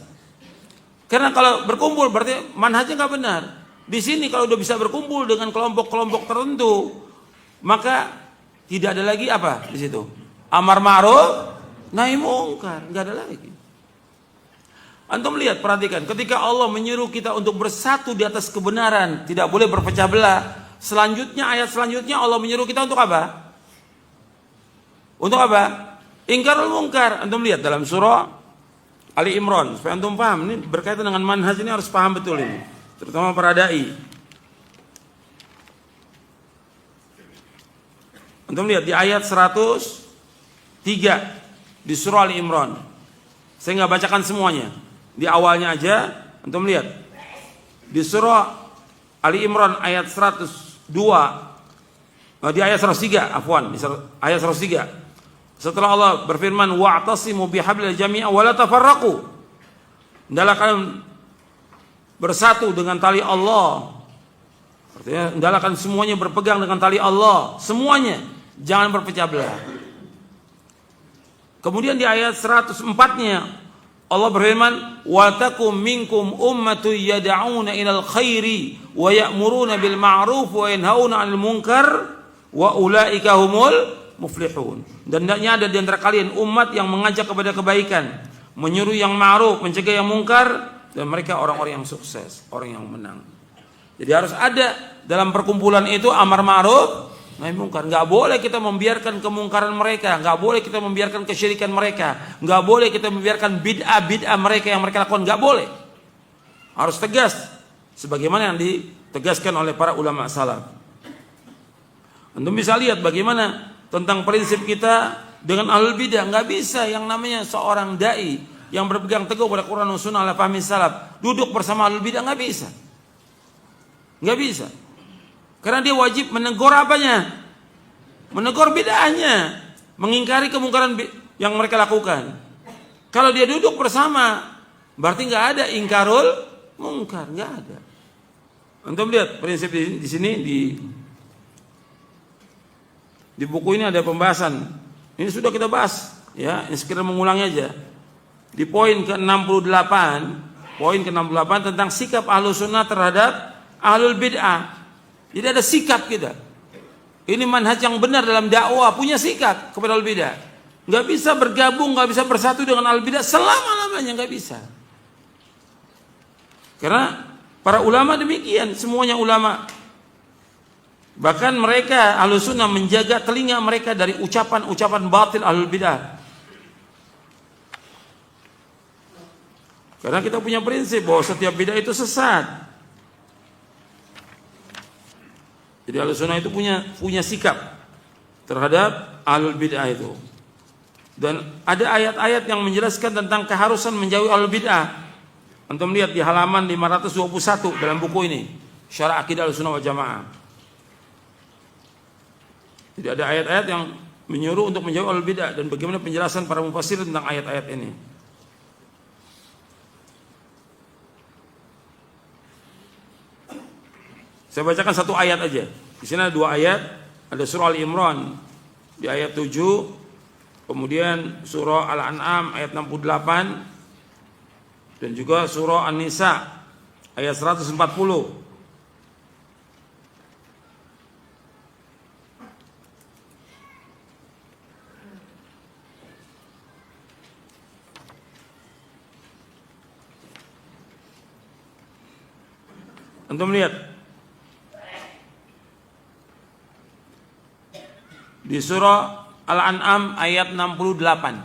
Karena kalau berkumpul berarti manhajnya nggak benar. Di sini kalau udah bisa berkumpul dengan kelompok-kelompok tertentu, maka tidak ada lagi apa di situ, amar ma'ruf nahi mungkar, nggak ada lagi. Antum lihat, perhatikan, ketika Allah menyuruh kita untuk bersatu di atas kebenaran, tidak boleh berpecah belah. Selanjutnya, ayat selanjutnya Allah menyuruh kita untuk apa? Untuk apa? Ingkarul mungkar. Antum lihat dalam surah Ali Imran, supaya antum paham. Ini berkaitan dengan manhaj, ini harus paham betul ini, terutama para dai. Antum lihat di ayat 103 di surah Ali Imran. Saya nggak bacakan semuanya. Di awalnya aja, antum lihat. Di surah Ali Imran ayat 102, di ayat 103, afwan, di ayat 103. Setelah Allah berfirman, wa'tasimu bihablil jami'a wa la tafarraqu. Hendaklah kalian bersatu dengan tali Allah. Artinya, hendaklah kalian semuanya berpegang dengan tali Allah, semuanya, jangan berpecah belah. Kemudian di ayat 104-nya Allah berfirman, wa takum minkum ummatun yad'una ilal khairi wa ya'muruna bil ma'ruf wa yanhauna 'anil munkar wa ulaika humul muflihun. Dan hendaknya ada di antara kalian umat yang mengajak kepada kebaikan, menyuruh yang ma'ruf, mencegah yang mungkar, dan mereka orang-orang yang sukses, orang yang menang. Jadi harus ada dalam perkumpulan itu amar ma'ruf nahi munkar. Nggak boleh kita membiarkan kemungkaran mereka, nggak boleh kita membiarkan kesyirikan mereka, nggak boleh kita membiarkan bid'ah mereka yang mereka lakukan, nggak boleh. Harus tegas, sebagaimana yang ditegaskan oleh para ulama salaf. Antum bisa lihat bagaimana tentang prinsip kita dengan ahlul bidah. Nggak bisa yang namanya seorang dai yang berpegang teguh pada Quran dan Sunnah ala fahmi salaf duduk bersama ahlul bidah, nggak bisa, nggak bisa. Karena dia wajib menegur apanya? Menegur bid'ahnya, mengingkari kemungkaran yang mereka lakukan. Kalau dia duduk bersama, berarti nggak ada ingkarul mungkar, nggak ada. Antum lihat prinsip di sini di buku ini ada pembahasan. Ini sudah kita bahas, ya, ini sekedar mengulangi aja. Di poin ke-68, tentang sikap Ahlus Sunnah terhadap Ahlul Bid'ah. Jadi ada sikap kita. Ini manhaj yang benar dalam dakwah, punya sikap kepada Ahlul Bidah. Nggak bisa bergabung, nggak bisa bersatu dengan Ahlul Bidah selama-lamanya, nggak bisa. Karena para ulama demikian, semuanya ulama. Bahkan mereka Ahlus Sunnah menjaga telinga mereka dari ucapan-ucapan batil Ahlul Bidah. Karena kita punya prinsip bahwa setiap bidah itu sesat. Jadi Ahlus Sunnah itu punya sikap terhadap Ahlul Bid'ah itu. Dan ada ayat-ayat yang menjelaskan tentang keharusan menjauhi Ahlul Bid'ah. Antum lihat di halaman 521 dalam buku ini, Syarah Aqidah Ahlus Sunnah wal Jamaah. Jadi ada ayat-ayat yang menyuruh untuk menjauhi Ahlul Bid'ah dan bagaimana penjelasan para mufassir tentang ayat-ayat ini. Saya bacakan satu ayat aja. Di sini ada dua ayat. Ada surah Al-Imran di ayat 7, kemudian surah Al-An'am ayat 68, dan juga surah An-Nisa ayat 140. Antum lihat di surah Al-An'am ayat 68.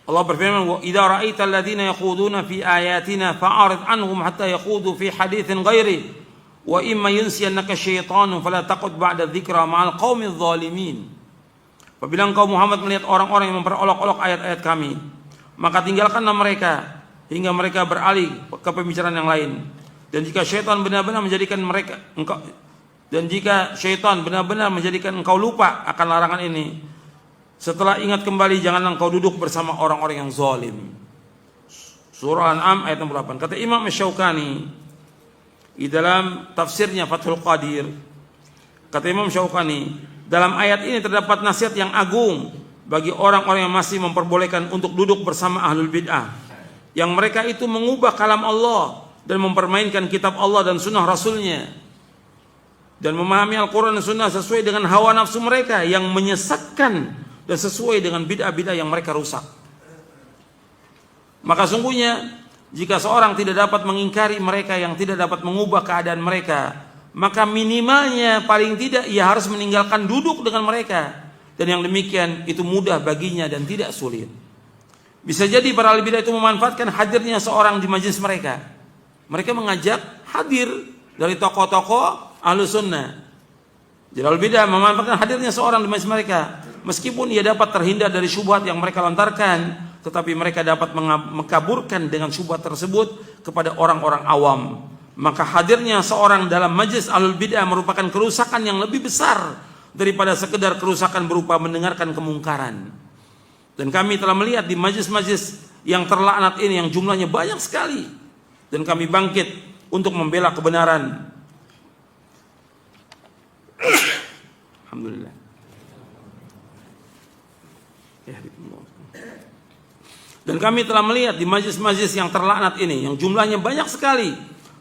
Allah berfirman, "Wa idza ra'aita alladziina yakhuduna fi ayatina fa'arid 'anhum hatta yakhudu fi haditsin ghairi wa imma yunsiyannaka syaitanu fala taqud ba'da dzikra ma'al qaumidz zalimin." Apabila engkau Muhammad melihat orang-orang yang memperolok-olok ayat-ayat kami, maka tinggalkanlah mereka hingga mereka beralih ke pembicaraan yang lain. Dan jika syaitan benar-benar menjadikan engkau lupa akan larangan ini, setelah ingat kembali janganlah engkau duduk bersama orang-orang yang zalim. Surah Al-An'am ayat 68. Kata Imam Syaukani di dalam tafsirnya Fathul Qadir, kata Imam Syaukani, dalam ayat ini terdapat nasihat yang agung bagi orang-orang yang masih memperbolehkan untuk duduk bersama Ahlul Bid'ah, yang mereka itu mengubah kalam Allah dan mempermainkan kitab Allah dan sunnah Rasulnya, dan memahami Al-Quran dan Sunnah sesuai dengan hawa nafsu mereka yang menyesatkan dan sesuai dengan bid'ah-bid'ah yang mereka rusak. Maka sungguhnya jika seorang tidak dapat mengingkari mereka yang tidak dapat mengubah keadaan mereka, maka minimalnya paling tidak ia harus meninggalkan duduk dengan mereka, dan yang demikian itu mudah baginya dan tidak sulit. Bisa jadi para ahli bid'ah itu memanfaatkan hadirnya seorang di majelis mereka. Mereka mengajak hadir dari tokoh-tokoh Ahlus Sunnah. Jadi ahli bid'ah memanfaatkan hadirnya seorang di majelis mereka, meskipun ia dapat terhindar dari syubhat yang mereka lontarkan, tetapi mereka dapat mengkaburkan dengan syubhat tersebut kepada orang-orang awam. Maka hadirnya seorang dalam majelis ahlul bid'ah merupakan kerusakan yang lebih besar daripada sekedar kerusakan berupa mendengarkan kemungkaran. Dan kami telah melihat di majelis-majelis yang terlaknat ini yang jumlahnya banyak sekali, dan kami bangkit untuk membela kebenaran. Alhamdulillah. Dan kami telah melihat di majelis-majelis yang terlaknat ini yang jumlahnya banyak sekali,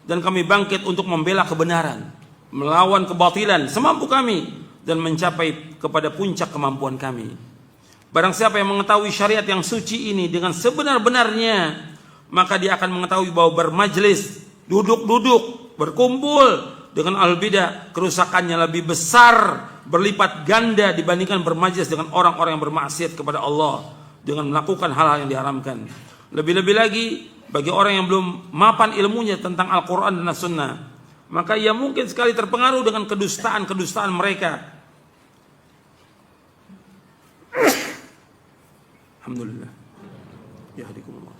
dan kami bangkit untuk membela kebenaran, melawan kebatilan semampu kami, dan mencapai kepada puncak kemampuan kami. Barang siapa yang mengetahui syariat yang suci ini dengan sebenar-benarnya, maka dia akan mengetahui bahwa bermajlis, duduk-duduk berkumpul dengan ahlul bidah, kerusakannya lebih besar, berlipat ganda dibandingkan bermajlis dengan orang-orang yang bermaksiat kepada Allah dengan melakukan hal-hal yang diharamkan. Lebih-lebih lagi bagi orang yang belum mapan ilmunya tentang Al-Quran dan As-Sunnah, maka ia mungkin sekali terpengaruh dengan kedustaan-kedustaan mereka. Alhamdulillah. Yahdikumullah.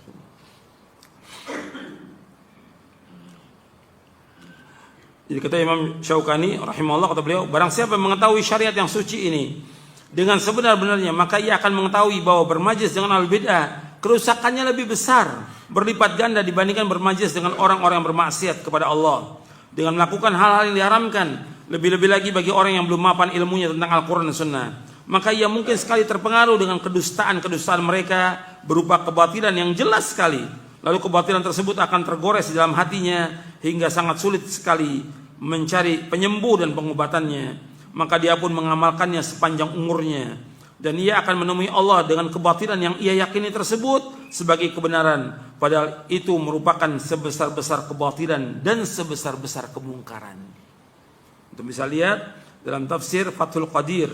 Jadi kata Imam Syaukani rahimahullah, kata beliau, barang siapa yang mengetahui syariat yang suci ini dengan sebenar-benarnya, maka ia akan mengetahui bahwa bermajlis dengan ahlul bid'ah kerusakannya lebih besar, berlipat ganda dibandingkan bermajlis dengan orang-orang yang bermaksiat kepada Allah dengan melakukan hal-hal yang diharamkan. Lebih-lebih lagi bagi orang yang belum mapan ilmunya tentang Al-Quran dan Sunnah, maka ia mungkin sekali terpengaruh dengan kedustaan-kedustaan mereka berupa kebatilan yang jelas sekali. Lalu kebatilan tersebut akan tergores di dalam hatinya hingga sangat sulit sekali mencari penyembuh dan pengobatannya. Maka dia pun mengamalkannya sepanjang umurnya, dan ia akan menemui Allah dengan kebatilan yang ia yakini tersebut sebagai kebenaran, padahal itu merupakan sebesar-besar kebatilan dan sebesar-besar kemungkaran. Untuk bisa lihat dalam tafsir Fathul Qadir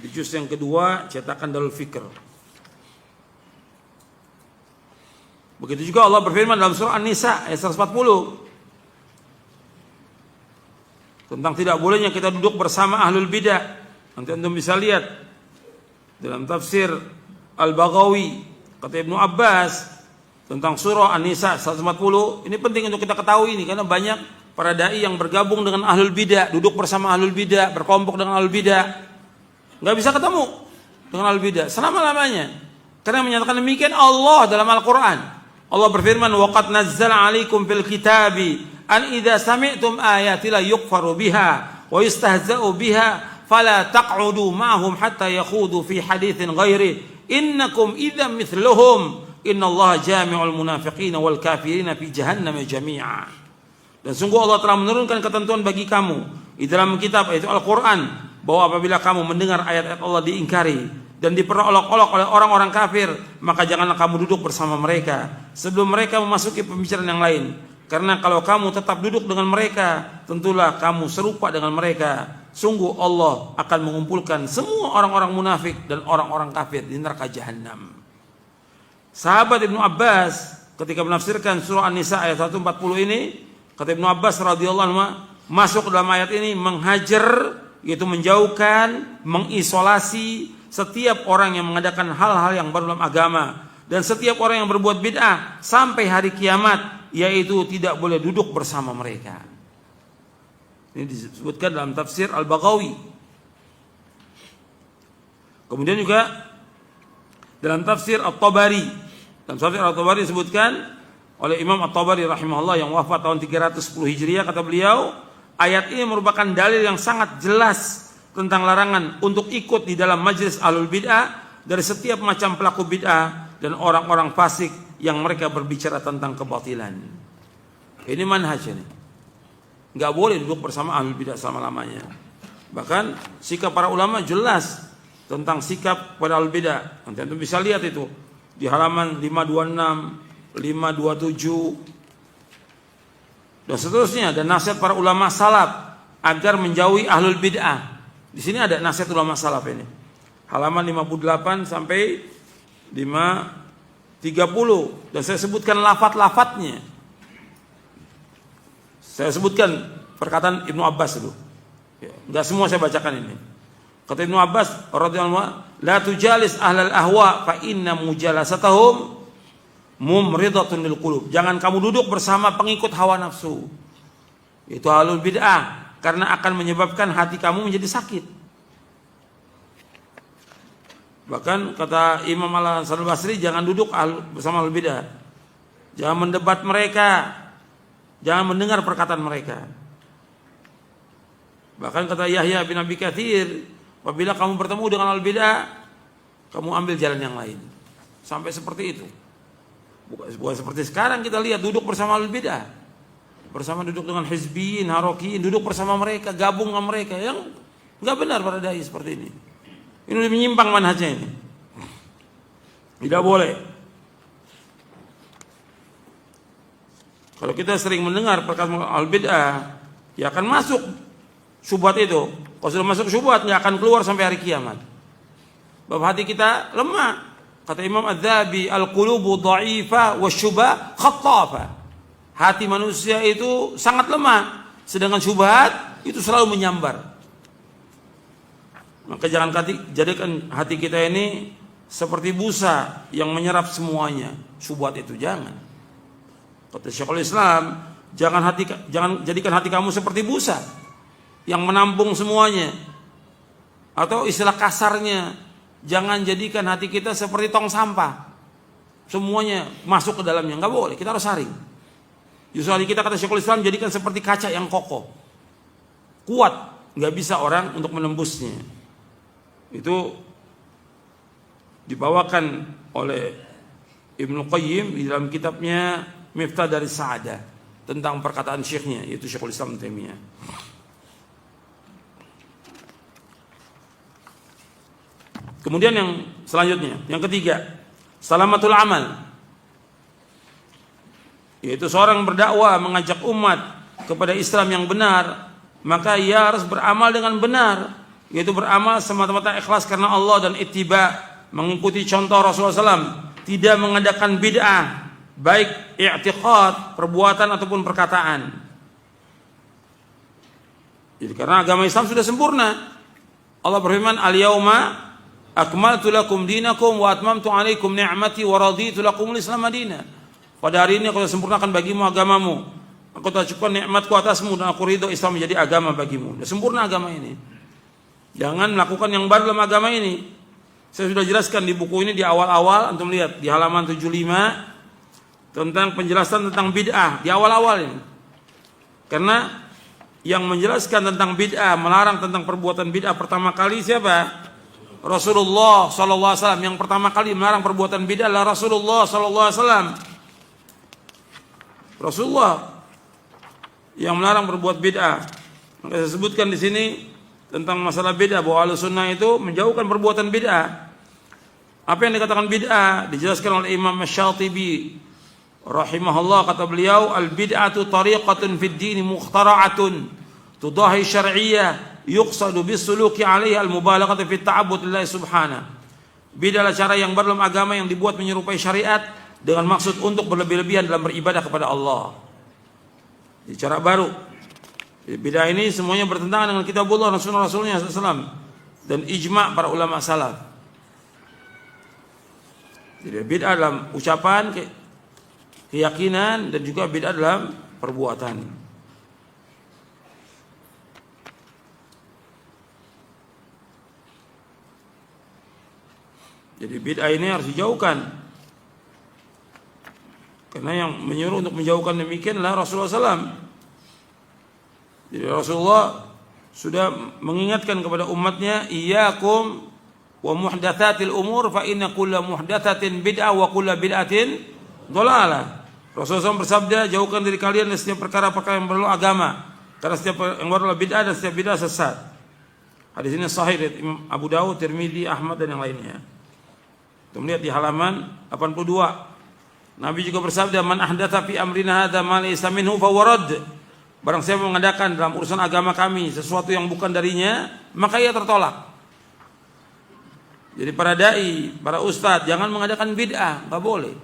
di juz yang kedua cetakan Darul Fikr. Begitu juga Allah berfirman dalam surah An-Nisa ayat 140 tentang tidak bolehnya kita duduk bersama ahlul bidah. Nanti antum bisa lihat dalam tafsir Al-Baghawi, kata Ibnu Abbas tentang surah An-Nisa 140. Ini penting untuk kita ketahui ini, karena banyak para dai yang bergabung dengan ahlul bidah, duduk bersama ahlul bidah, berkelompok dengan ahlul bidah, nggak bisa ketemu dengan ahlul bidah selama-lamanya. Karena menyatakan demikian Allah dalam Al-Quran. Allah berfirman, waqad nazzala 'alaikum fil kitabi an idza sami'tum ayati la yukfaru biha wa yustahza'u biha fala taq'udu ma'hum hatta yakhudu fi haditsin ghairi innakum idzan mithluhum innallaha jami'ul munafiqina wal kafirina fi jahannam jami'a. Dan sungguh Allah telah menurunkan ketentuan bagi kamu di dalam kitab, yaitu Al-Quran, bahwa apabila kamu mendengar ayat-ayat Allah diingkari dan diperolok-olok oleh orang-orang kafir, maka janganlah kamu duduk bersama mereka sebelum mereka memasuki pembicaraan yang lain. Karena kalau kamu tetap duduk dengan mereka, tentulah kamu serupa dengan mereka. Sungguh Allah akan mengumpulkan semua orang-orang munafik dan orang-orang kafir di neraka jahanam. Sahabat Ibnu Abbas ketika menafsirkan surah An-Nisa ayat 140 ini, kata Ibnu Abbas radhiyallahu anhu, masuk dalam ayat ini menghajar, yaitu menjauhkan, mengisolasi setiap orang yang mengadakan hal-hal yang baru dalam agama, dan setiap orang yang berbuat bid'ah sampai hari kiamat, yaitu tidak boleh duduk bersama mereka. Ini disebutkan dalam tafsir Al-Baghawi. Kemudian juga dalam tafsir At-Tabari, dalam tafsir At-Tabari disebutkan oleh Imam At-Tabari rahimahullah yang wafat tahun 310 Hijriah, kata beliau, ayat ini merupakan dalil yang sangat jelas tentang larangan untuk ikut di dalam majlis ahlul bid'ah dari setiap macam pelaku bid'ah dan orang-orang fasik yang mereka berbicara tentang kebatilan. Ini manhaj ini. Enggak boleh duduk bersama ahlul bidah selama-lamanya. Bahkan sikap para ulama jelas tentang sikap pada ahlul bidah. Nanti Anda bisa lihat itu di halaman 526, 527 dan seterusnya. Dan nasihat para ulama salaf agar menjauhi ahlul bid'ah. Di sini ada nasihat ulama salaf ini. Halaman 58 sampai 530, dan saya sebutkan lafaz-lafaznya. Saya sebutkan perkataan Ibnu Abbas itu. Enggak semua saya bacakan ini. Kata Ibnu Abbas radhiyallahu anhu, la tujalis ahlal ahwa fa inna mujalasatahum mumridatun lil qulub. Jangan kamu duduk bersama pengikut hawa nafsu, itu ahlul bid'ah, karena akan menyebabkan hati kamu menjadi sakit. Bahkan kata Imam Al-Hasan Al-Basri, jangan duduk bersama ahlul bidah, jangan mendebat mereka, jangan mendengar perkataan mereka. Bahkan kata Yahya bin Abi Katsir, apabila kamu bertemu dengan ahlul bidah, kamu ambil jalan yang lain. Sampai seperti itu. Bukan seperti sekarang kita lihat duduk bersama ahlul bidah, bersama duduk dengan hizbiyin, harokiyin, duduk bersama mereka, gabung dengan mereka, yang enggak benar pada dai seperti ini. Ini menyimpang manhajnya ini. Tidak boleh. Kalau kita sering mendengar perkataan al-bid'ah, ya akan masuk syubhat itu. Kalau sudah masuk syubhat, nggak akan keluar sampai hari kiamat. Sebab hati kita lemah. Kata Imam Az-Zahabi, al-qulubu dha'ifah wasyubha khattafa. Hati manusia itu sangat lemah, sedangkan syubhat itu selalu menyambar. Maka jangan jadikan hati kita ini seperti busa yang menyerap semuanya. Syubhat itu jangan. Kata Syekhul Islam, jangan jadikan hati kamu seperti busa yang menampung semuanya. Atau istilah kasarnya, jangan jadikan hati kita seperti tong sampah. Semuanya masuk ke dalamnya, enggak boleh, kita harus saring. Justru hati kita, kata Syekhul Islam, jadikan seperti kaca yang kokoh. Kuat, enggak bisa orang untuk menembusnya. Itu dibawakan oleh Ibnu Qayyim di dalam kitabnya Miftah dari Sa'adah tentang perkataan syekhnya, yaitu Syekhul Islam Taimiyah. Kemudian yang selanjutnya, yang ketiga, salamatul amal, yaitu seorang berdakwah mengajak umat kepada Islam yang benar, maka ia harus beramal dengan benar, yaitu beramal semata-mata ikhlas karena Allah dan ittiba, mengikuti contoh Rasulullah SAW, tidak mengadakan bid'ah, baik i'tiqad, perbuatan ataupun perkataan. Jadi karena agama Islam sudah sempurna. Allah berfirman, al-yauma akmaltu lakum dinakum wa atmamtu alaikum ni'mati wa raditu lakumul Islam madina. Pada hari ini aku telah sempurnakan bagimu agamamu. Aku telah cukupkan nikmatku atasmu dan aku ridho Islam menjadi agama bagimu. Sudah sempurna agama ini. Jangan melakukan yang baru dalam agama ini. Saya sudah jelaskan di buku ini di awal-awal, antum lihat di halaman 75 tentang penjelasan tentang bid'ah di awal-awal ini. Karena yang menjelaskan tentang bid'ah, melarang tentang perbuatan bid'ah pertama kali siapa? Rasulullah sallallahu alaihi wasallam. Yang pertama kali melarang perbuatan bid'ah adalah Rasulullah sallallahu alaihi wasallam. Rasulullah yang melarang berbuat bid'ah. Maka saya sebutkan di sini tentang masalah bid'ah, bahwa Ahlussunnah itu menjauhkan perbuatan bid'ah. Apa yang dikatakan bid'ah dijelaskan oleh Imam Asy-Syatibi rahimahullah, kata beliau, al-bid'atu tariqatun fid din mukhtara'atun tudahi syar'iyyah yuqsadu bis-suluki 'alaiha al-mubalaghatu fi ta'abbud lillahi subhanahu. Bid'ah adalah cara yang baru dalam agama yang dibuat menyerupai syariat dengan maksud untuk berlebih-lebihan dalam beribadah kepada Allah. Ini cara baru. Bid'ah ini semuanya bertentangan dengan kitabullah dan sunnah Rasulnya SAW dan ijma' para ulama salaf. Jadi bid'ah dalam ucapan, keyakinan, dan juga bid'ah dalam perbuatan. Jadi bid'ah ini harus dijauhkan. Karena yang menyuruh untuk menjauhkan demikian adalah Rasulullah SAW. Jadi Rasulullah sudah mengingatkan kepada umatnya, iyyakum wa muhdatsatil umur fa inna kulla muhdatsatin bid'ah wa kulla bid'atin dhalalah. Rasulullah SAW bersabda, jauhkan diri kalian dari setiap perkara-perkara yang berlalu agama, karena setiap yang berlalu bid'ah dan setiap bid'ah sesat. Hadis ini sahih dari Imam Abu Dawud, Tirmidzi, Ahmad dan yang lainnya. Kita melihat di halaman 82. Nabi juga bersabda, man ahdatsa fi amrina hadza ma laysa minhu fa huwa radd. Barang siapa mengadakan dalam urusan agama kami sesuatu yang bukan darinya, maka ia tertolak. Jadi para dai, para ustadz, jangan mengadakan bid'ah, enggak boleh.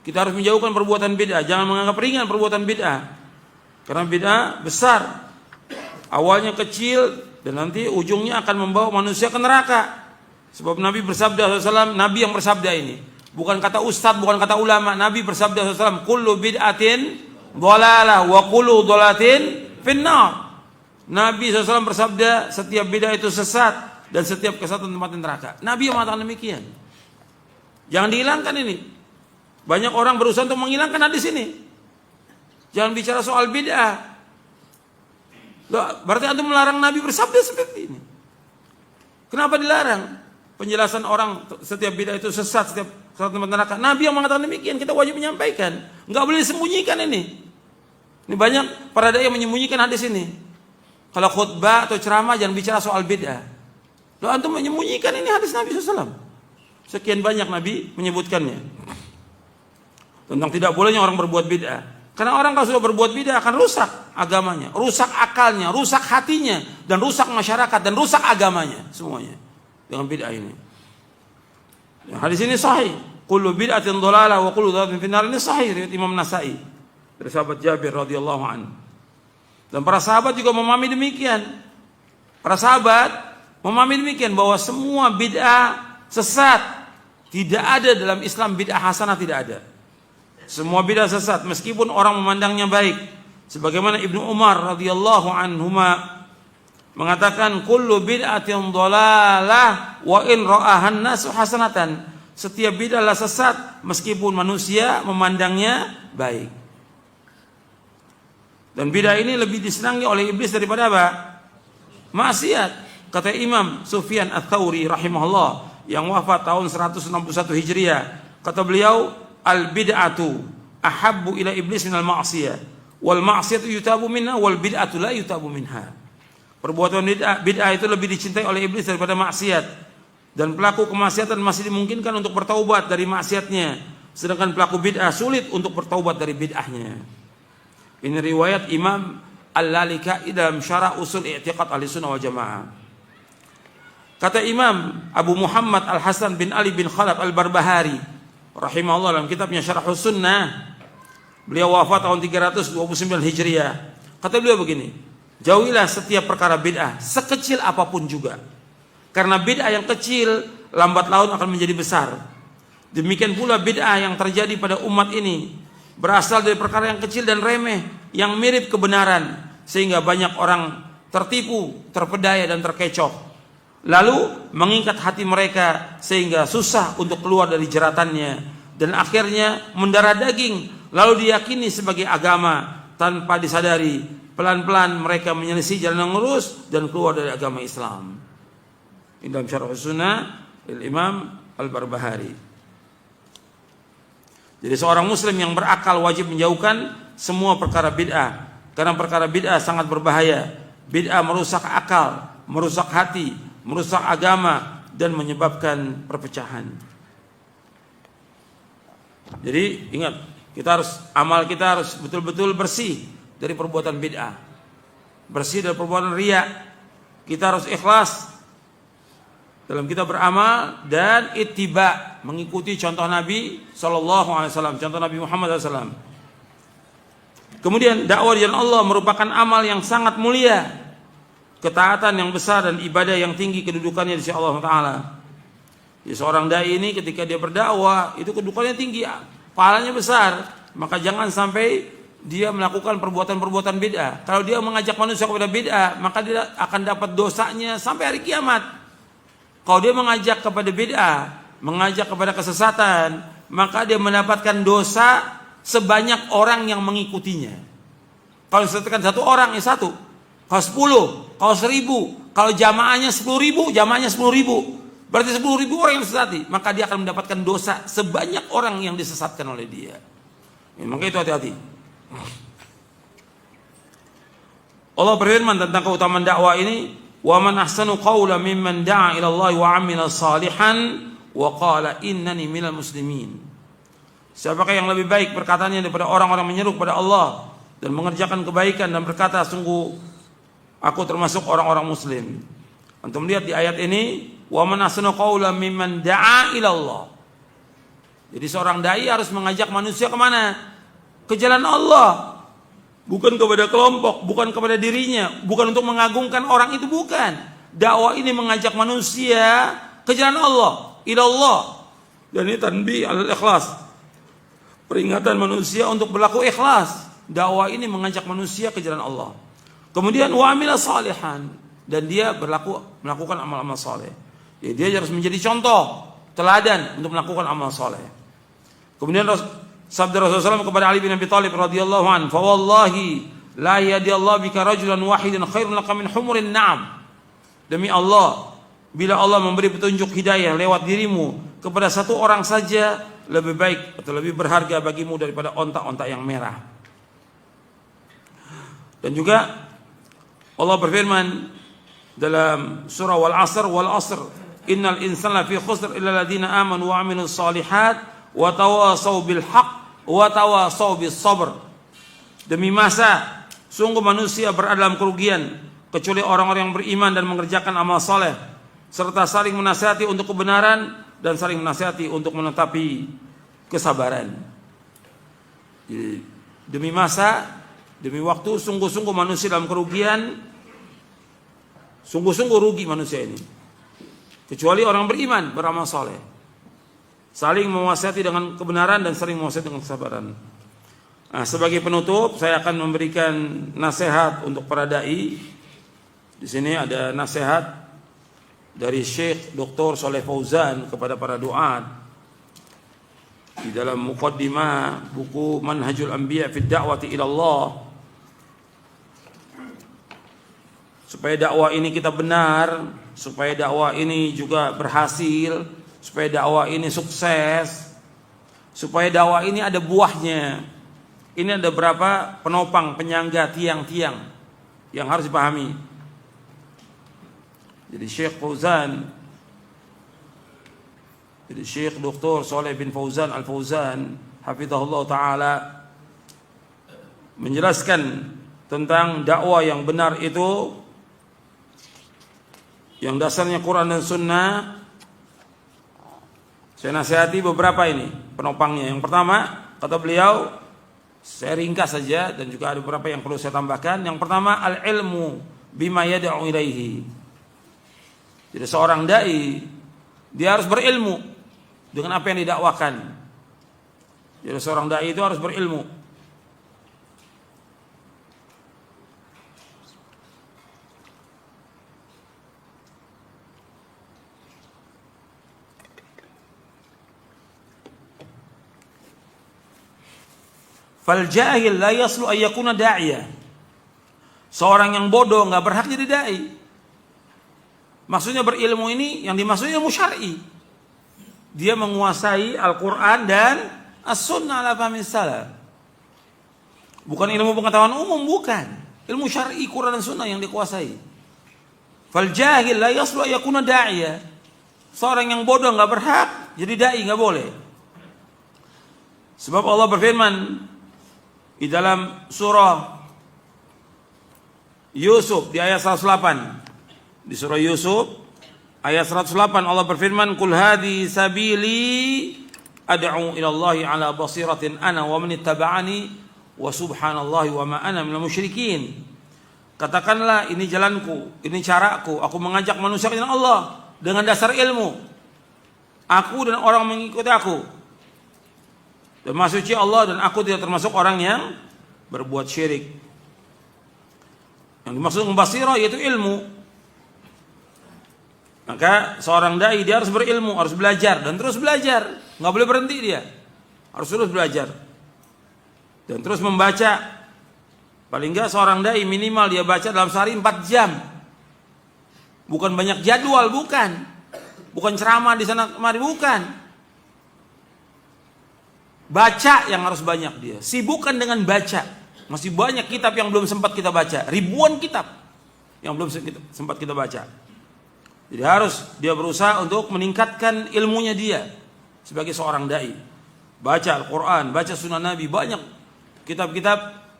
Kita harus menjauhkan perbuatan bid'ah, jangan menganggap ringan perbuatan bid'ah. Karena bid'ah besar. Awalnya kecil dan nanti ujungnya akan membawa manusia ke neraka. Sebab Nabi bersabda SAW, Nabi yang bersabda ini, bukan kata ustadz, bukan kata ulama. Nabi bersabda SAW, kullu bid'atin dhalalah wa kullu dhalalatin finnar. Nabi SAW bersabda, setiap bid'ah itu sesat dan setiap kesesatan tempat neraka. Nabi yang mengatakan demikian. Jangan dihilangkan ini. Banyak orang berusaha untuk menghilangkan hadis ini. Jangan bicara soal bid'ah. Loh, berarti antum melarang Nabi bersabda seperti ini. Kenapa dilarang? Penjelasan orang setiap bid'ah itu sesat, setiap kesesatan tempat neraka. Nabi yang mengatakan demikian, kita wajib menyampaikan. Enggak boleh disembunyikan ini. Ini banyak para dai yang menyembunyikan hadis ini. Kalau khutbah atau ceramah jangan bicara soal bid'ah. Loh, antum menyembunyikan ini hadis Nabi SAW. Sekian banyak Nabi menyebutkannya tentang tidak bolehnya orang berbuat bid'ah. Karena orang kalau sudah berbuat bid'ah akan rusak agamanya, rusak akalnya, rusak hatinya, dan rusak masyarakat, dan rusak agamanya semuanya dengan bid'ah ini. Hadis ini sahih. Kullu bid'atin dhalalah wa kullu dhalalatin finnar, ini sahih riwayat Imam Nasa'i dari sahabat Jabir radhiyallahu anhu. Dan para sahabat juga memahami demikian. Para sahabat memahami demikian bahwa semua bid'ah sesat. Tidak ada dalam Islam bid'ah hasanah, tidak ada. Semua bid'ah sesat meskipun orang memandangnya baik. Sebagaimana Ibnu Umar radhiyallahu anhuma mengatakan kullu bid'atin dhalalah wa in ra'ahan nasu hasanatan. Setiap bid'ah adalah sesat meskipun manusia memandangnya baik. Dan bid'ah ini lebih disenangi oleh iblis daripada apa? Maksiat. Kata Imam Sufyan Ats-Tsauri rahimahullah yang wafat tahun 161 Hijriah, kata beliau, al-bid'atu ahabbu ila iblis minal ma'siyah wal ma'siyatu yutabu minha wal bid'atu la yutabu minha. Perbuatan bid'ah itu lebih dicintai oleh iblis daripada maksiat, dan pelaku kemaksiatan masih dimungkinkan untuk bertaubat dari maksiatnya, sedangkan pelaku bid'ah sulit untuk bertaubat dari bid'ahnya. Ini riwayat Imam Al-Lalika'i dalam Syarah Usul I'tiqad Ahlussunnah wal Jamaah. Kata Imam Abu Muhammad Al-Hasan bin Ali bin Khalaf Al-Barbahari rahimahullah dalam kitabnya Syarahus Sunnah, beliau wafat tahun 329 Hijriah. Kata beliau begini, jauhilah setiap perkara bid'ah sekecil apapun juga, karena bid'ah yang kecil lambat laun akan menjadi besar. Demikian pula bid'ah yang terjadi pada umat ini berasal dari perkara yang kecil dan remeh yang mirip kebenaran, sehingga banyak orang tertipu, terpedaya dan terkecoh, lalu mengikat hati mereka sehingga susah untuk keluar dari jeratannya, dan akhirnya mendarah daging lalu diyakini sebagai agama tanpa disadari. Pelan-pelan mereka menyelisih jalan yang lurus dan keluar dari agama Islam. Ini dalam Syarah Sunnah Imam Al-Barbahari. Jadi seorang muslim yang berakal wajib menjauhkan semua perkara bid'ah, karena perkara bid'ah sangat berbahaya. Bid'ah merusak akal, merusak hati, merusak agama, dan menyebabkan perpecahan. Jadi ingat, amal kita harus betul-betul bersih dari perbuatan bid'ah, bersih dari perbuatan riya. Kita harus ikhlas dalam kita beramal dan ittiba, mengikuti contoh Nabi SAW, contoh Nabi Muhammad SAW. Kemudian dakwah di jalan Allah merupakan amal yang sangat mulia, ketaatan yang besar dan ibadah yang tinggi kedudukannya di sisi Allah Taala. Jadi seorang dai ini ketika dia berdakwah itu kedudukannya tinggi, pahalanya besar. Maka jangan sampai dia melakukan perbuatan-perbuatan bid'ah. Kalau dia mengajak manusia kepada bid'ah, maka dia akan dapat dosanya sampai hari kiamat. Kalau dia mengajak kepada bid'ah, mengajak kepada kesesatan, maka dia mendapatkan dosa sebanyak orang yang mengikutinya. Kalau disesatkan satu orang, ya satu. Kalau 10, kalau 1000, kalau jamaahnya 10.000, jamaahnya 10.000. Berarti 10.000 orang yang disesati, maka dia akan mendapatkan dosa sebanyak orang yang disesatkan oleh dia. Ya, maka itu hati-hati. Allah berfirman tentang keutamaan dakwah ini, wa man ahsanu qawlan mimman da'a ila Allah wa 'amila salihan wa qala innani minal muslimin. Siapakah yang lebih baik perkataannya daripada orang-orang menyeru kepada Allah dan mengerjakan kebaikan dan berkata, sungguh aku termasuk orang-orang muslim. Antum lihat di ayat ini, wa man ahsanu qawlan mimman da'a ila Allah. Jadi seorang dai harus mengajak manusia kemana? Ke jalan Allah. Bukan kepada kelompok, bukan kepada dirinya, bukan untuk mengagungkan orang itu, bukan. Dakwah ini mengajak manusia ke jalan Allah, ila Allah. Dan ini tanbih al-ikhlas. Peringatan manusia untuk berlaku ikhlas. Dakwah ini mengajak manusia ke jalan Allah. Kemudian wa amila salihan, dan dia melakukan amal-amal saleh. Ya, dia harus menjadi contoh, teladan untuk melakukan amal saleh. Kemudian sabda Rasulullah SAW kepada Ali bin Abi Thalib radhiyallahu anhu, "Fa wallahi la yahdillahu bika rajulan wahidan khairun laka min humurin na'am." Demi Allah, bila Allah memberi petunjuk hidayah lewat dirimu kepada satu orang saja, lebih baik atau lebih berharga bagimu daripada onta-onta yang merah. Dan juga Allah berfirman dalam surah Wal Asr, innal insana fi khusr illa alladziina aamanu wa 'amilus shalihat wa tawashaw bil haqq wa tawashaw bis sabr. Demi masa, sungguh manusia berada dalam kerugian kecuali orang-orang yang beriman dan mengerjakan amal soleh, serta saling menasihati untuk kebenaran dan saling menasihati untuk menetapi kesabaran. Jadi, demi masa, demi waktu, sungguh-sungguh manusia dalam kerugian, sungguh-sungguh rugi manusia ini. Kecuali orang beriman, beramal soleh, saling menasihati dengan kebenaran dan saling menasihati dengan kesabaran. Nah, sebagai penutup, saya akan memberikan nasihat untuk para dai. Di sini ada nasihat dari Syekh Dr. Shalih Fauzan kepada para duat di dalam muqaddimah buku Manhajul Anbiya fi Da'wati ila Allah. Supaya dakwah ini kita benar, supaya dakwah ini juga berhasil, supaya dakwah ini sukses, supaya dakwah ini ada buahnya. Ini ada berapa penopang, penyangga, tiang-tiang yang harus dipahami. Jadi Syekh Dr. Shalih bin Fauzan Al-Fauzan hafizahullah ta'ala menjelaskan tentang dakwah yang benar itu, yang dasarnya Quran dan Sunnah. Saya nasihati beberapa ini penopangnya. Yang pertama, kata beliau, saya ringkas saja dan juga ada beberapa yang perlu saya tambahkan. Yang pertama, al-ilmu bima yad'u ilaihi. Jadi seorang dai, dia harus berilmu dengan apa yang didakwakan. Jadi seorang dai itu harus berilmu. Fal jahil la yaslu ay yakuna da'iyah. Seorang yang bodoh enggak berhak jadi dai. Maksudnya berilmu ini yang dimaksudnya ilmu syar'i. Dia menguasai Al-Qur'an dan As-Sunnah ala fahmi salaf. Bukan ilmu pengetahuan umum, bukan. Ilmu syar'i Quran dan Sunnah yang dikuasai. Fal jahil la yaslu ay yakuna da'iyah. Seorang yang bodoh enggak berhak jadi dai, enggak boleh. Sebab Allah berfirman di dalam surah Yusuf di ayat 108. Di surah Yusuf ayat 108 Allah berfirman, "Qul hadhi sabili ad'u ila Allah ala basiratin ana wa man ittaba'ani wa subhanallahi wa ma ana minal musyrikin." Katakanlah, ini jalanku, ini caraku, aku mengajak manusia ke jalan Allah dengan dasar ilmu. Aku dan orang mengikuti aku. Dan Maha Suci Allah, dan aku tidak termasuk orang yang berbuat syirik. Yang dimaksud dengan basirah yaitu ilmu. Maka seorang dai dia harus berilmu, harus belajar dan terus belajar, nggak boleh berhenti dia, harus terus belajar dan terus membaca. Paling nggak seorang dai minimal dia baca dalam sehari 4 jam. Bukan banyak jadwal, bukan ceramah di sana kemari, bukan. Baca yang harus banyak dia. Sibukkan dengan baca. Masih banyak kitab yang belum sempat kita baca. Ribuan kitab yang belum sempat kita baca. Jadi harus dia berusaha untuk meningkatkan ilmunya dia sebagai seorang dai. Baca Al-Quran, baca Sunnah Nabi. Banyak kitab-kitab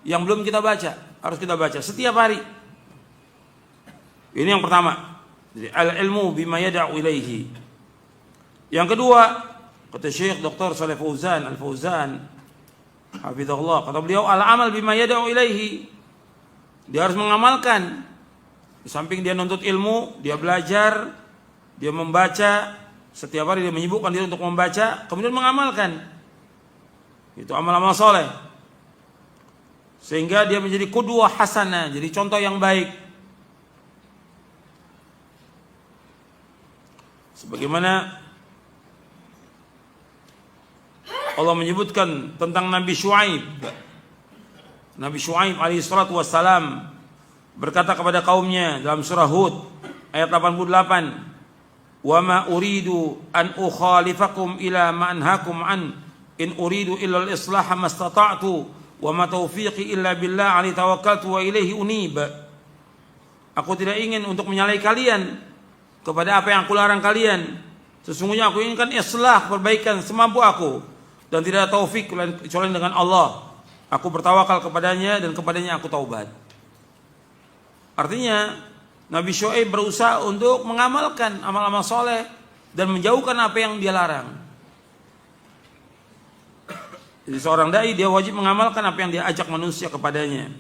yang belum kita baca. Harus kita baca setiap hari. Ini yang pertama. Jadi al-ilmu bima yad'u ilaihi. Yang kedua, kata Syekh Dr. Shalih Fauzan Al-Fauzan hafizahullah, kata beliau, al-amal bima yad'u ilaihi. Dia harus mengamalkan. Di samping dia nuntut ilmu, dia belajar, dia membaca, setiap hari dia menyibukkan diri untuk membaca, kemudian mengamalkan. Itu amal-amal soleh. Sehingga dia menjadi qudwah hasanah, jadi contoh yang baik. Sebagaimana Allah menyebutkan tentang Nabi Syuaib. Nabi Syuaib alaihi salatu wassalam berkata kepada kaumnya dalam surah Hud ayat 88, "Wa ma uridu an ukhalifakum ila ma anhaakum an, in uridu illa al-islaha mastata'tu wa ma taufiqi illa billah alaihi tawakkaltu wa ilaihi unib." Aku tidak ingin untuk menyalahi kalian kepada apa yang aku larang kalian. Sesungguhnya aku inginkan islah, perbaikan semampu aku, dan tidak ada taufik kecuali dengan Allah. aku bertawakal kepadanya dan kepadanya aku taubat. Artinya Nabi Syuaib berusaha untuk mengamalkan amal-amal soleh dan menjauhkan apa yang dia larang. Jadi seorang dai dia wajib mengamalkan apa yang dia ajak manusia kepadanya.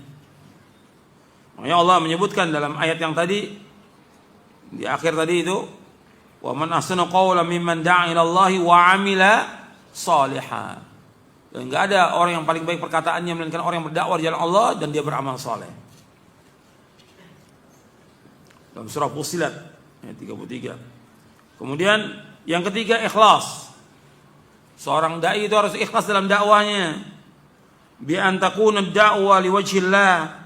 Makanya Allah menyebutkan dalam ayat yang tadi, di akhir tadi itu, wa man ahsanu qawlan mimman da'a ila Allahi wa 'amila shalihan. Dan enggak ada orang yang paling baik perkataannya melainkan orang yang berdakwah di jalan Allah dan dia beramal saleh. Dalam surah Fussilat ayat 33. Kemudian yang ketiga, ikhlas. Seorang dai itu harus ikhlas dalam dakwahnya. Bi an takuna ad-da'wa liwajhillah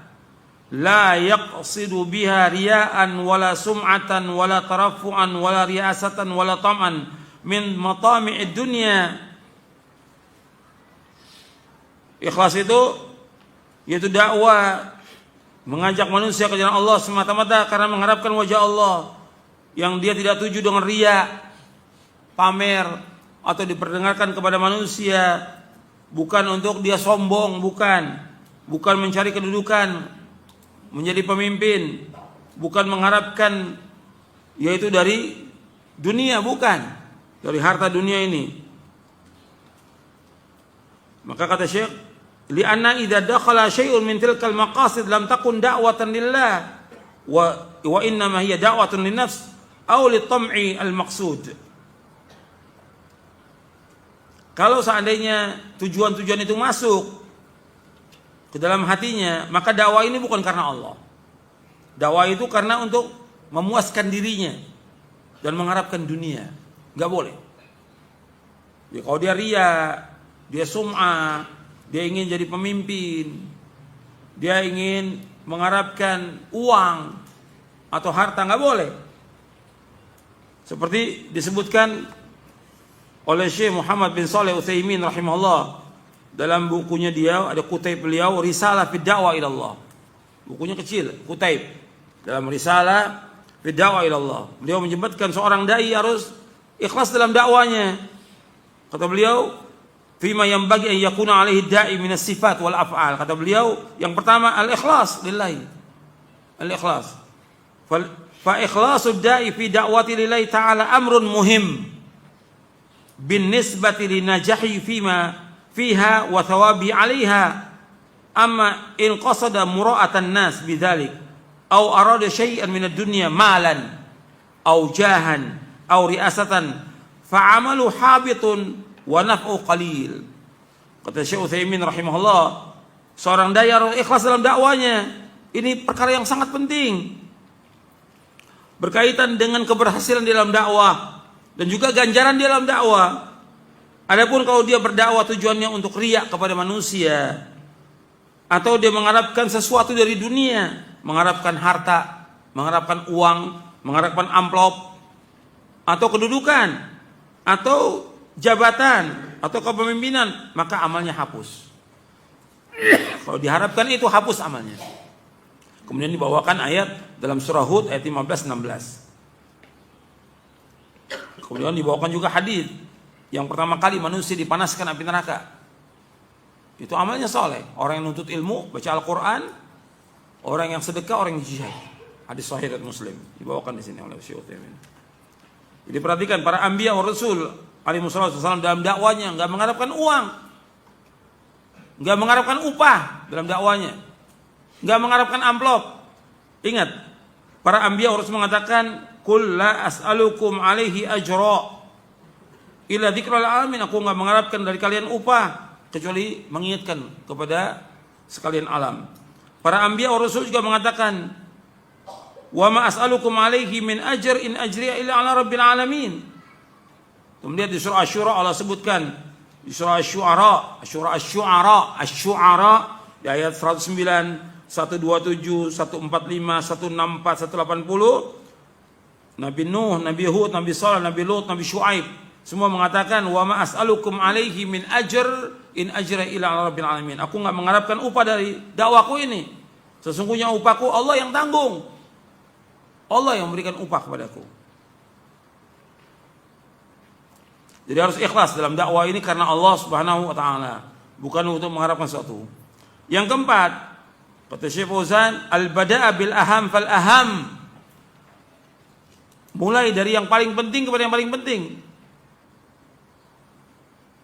la yaqsidu biha riya'an wala sum'atan wala tarafu'an wala riasatan wala tam'an min matami'id dunya. Ikhlas itu yaitu dakwah, mengajak manusia ke jalan Allah semata-mata karena mengharapkan wajah Allah, yang dia tidak tuju dengan riya, pamer atau diperdengarkan kepada manusia, bukan untuk dia sombong, bukan mencari kedudukan, menjadi pemimpin, bukan mengharapkan yaitu dari dunia, bukan dari harta dunia ini. Maka kata Syekh, li'anna idza dakhala syai'un min tilkal maqasid lam takun da'watan lillah wa inna ma hiya da'watun linnafs aw litam'i al-maqsud. Kalau seandainya tujuan-tujuan itu masuk ke dalam hatinya, maka dakwah ini bukan karena Allah. Dakwah itu karena untuk memuaskan dirinya dan mengharapkan dunia. Enggak boleh. Ya, kalau dia riya, dia sum'ah, dia ingin jadi pemimpin, dia ingin mengharapkan uang atau harta, enggak boleh. Seperti disebutkan oleh Syekh Muhammad bin Shalih Utsaimin rahimahullah dalam bukunya dia, ada kutaib beliau, Risalah fi Da'wah ila Allah. Bukunya kecil, kutaib dalam Risalah fi Da'wah ila Allah. Beliau menyebutkan seorang dai harus ikhlas dalam dakwanya. Kata beliau, fima yanbaghi an yakuna alaihi da'i min as-sifat wal af'al. Kata beliau, yang pertama al-ikhlas lillahi. Al-ikhlas. Fa ikhlasu da'i fi da'wati lillahi ta'ala amrun muhim bin nisbati li najahi fiha wa thawabi 'alaiha. Amma in qasada mura'atan nas bidzalik aw arada syai'an min ad-dunya malan aw jahan aw ri'asatan fa'amalu habitun wa naf'u qalil. Kata Syekh Utsaimin rahimahullah, seorang dai harus ikhlas dalam dakwanya. Ini perkara yang sangat penting, berkaitan dengan keberhasilan di dalam dakwah dan juga ganjaran di dalam dakwah. Adapun kalau dia berdakwah tujuannya untuk riya kepada manusia, atau dia mengharapkan sesuatu dari dunia, mengharapkan harta, mengharapkan uang, mengharapkan amplop, atau kedudukan, atau jabatan, atau kepemimpinan, maka amalnya hapus. Kalau diharapkan itu, hapus amalnya. Kemudian dibawakan ayat dalam surah Hud ayat 15-16. Kemudian dibawakan juga hadis yang pertama kali manusia dipanaskan api neraka, itu amalnya soleh. Orang yang nuntut ilmu, baca Al-Quran, orang yang sedekah, orang yang jihad. Hadis sahih dan Muslim dibawakan di sini oleh Syekh Utsaimin. Jadi perhatikan para anbiya wa rasul alaihi wasallam dalam dakwanya enggak mengharapkan uang, enggak mengharapkan upah dalam dakwanya, enggak mengharapkan amplop. Ingat, para anbiya harus mengatakan, "Qul la as'alukum alaihi ajra illa dzikral alamin." Aku enggak mengharapkan dari kalian upah kecuali mengingatkan kepada sekalian alam. Para anbiya wa rasul juga mengatakan, "Wa ma as'alukum alaihi min ajr in ajriya illa ala rabbil alamin." Kemudian di surah Asy-Syura Allah sebutkan, di surah Asy-Syu'ara di ayat 109, 127, 145, 164, 180, Nabi Nuh, Nabi Hud, Nabi Shalih, Nabi Lut, Nabi Syuaib semua mengatakan, wa ma as'alukum alaihi min ajr in ajra ila ala rabbil alamin. Aku enggak mengharapkan upah dari dakwaku ini. Sesungguhnya upahku Allah yang tanggung. Allah yang memberikan upah kepadaku. Jadi harus ikhlas dalam dakwah ini karena Allah Subhanahu wa taala, bukan untuk mengharapkan sesuatu. Yang keempat, kata Syekh Fauzan, al-bada'a bil aham fal aham. Mulai dari yang paling penting kepada yang paling penting.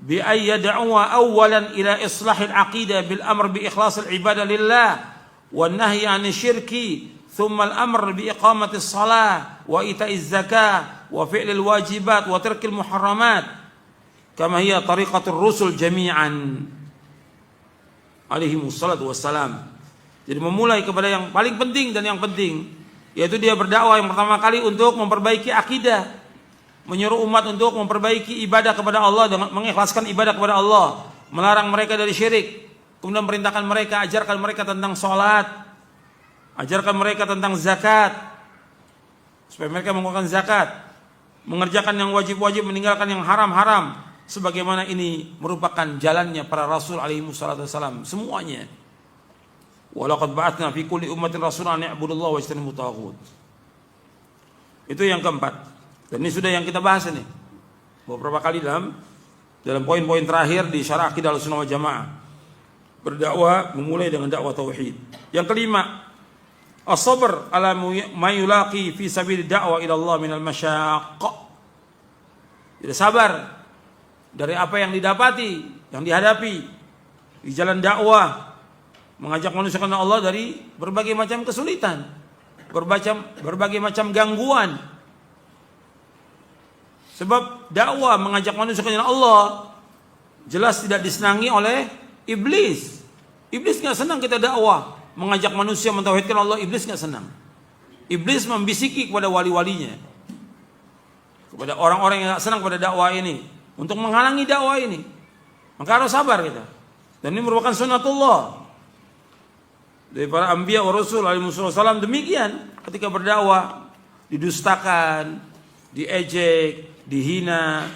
Bi ay yad'uwa awwalan ila islahil aqidah bil amr bi ikhlasil ibadah lillah wan nahyi 'anil syirki, thumma al-amr bi iqamatis shalah wa ita'iz zakah wa fi'lil wajibat wa tarkil muharramat kama hiya tariqatur rusul jami'an alaihi wassalatu wassalam. Jadi memulai kepada yang paling penting dan yang penting, yaitu dia berdakwah yang pertama kali untuk memperbaiki akidah, menyuruh umat untuk memperbaiki ibadah kepada Allah dengan mengikhlaskan ibadah kepada Allah, melarang mereka dari syirik, kemudian perintahkan mereka, ajarkan mereka tentang sholat, ajarkan mereka tentang zakat, supaya mereka mengeluarkan zakat, mengerjakan yang wajib-wajib, meninggalkan yang haram-haram, sebagaimana ini merupakan jalannya para rasul alaihi wasallam semuanya. Walaqad ba'atsna fi kulli ummatin rasulan an ya'budullaha wa yajtanibut taghut. Itu yang keempat. Dan ini sudah yang kita bahas ini beberapa kali dalam poin-poin terakhir di syarah akidah Ahlussunnah wal Jamaah. Berdakwah memulai dengan dakwah tauhid. Yang kelima, as-sabr ala ma yulaqi fi sabil da'wah ila Allah minal masyaqq. Jadi sabar dari apa yang didapati, yang dihadapi di jalan dakwah, mengajak manusia kepada Allah dari berbagai macam kesulitan, berbagai macam gangguan. Sebab dakwah mengajak manusia kepada Allah jelas tidak disenangi oleh iblis. Iblis nggak senang kita dakwah, mengajak manusia mentauhidkan Allah. Iblis nggak senang. Iblis membisiki kepada wali-walinya, kepada orang-orang yang nggak senang pada dakwah ini, untuk menghalangi dakwah ini. Maka harus sabar kita. Dan ini merupakan sunnatullah dari para anbiya wa rasul alaihi wasallam. Demikian ketika berdakwah didustakan, diejek, dihina,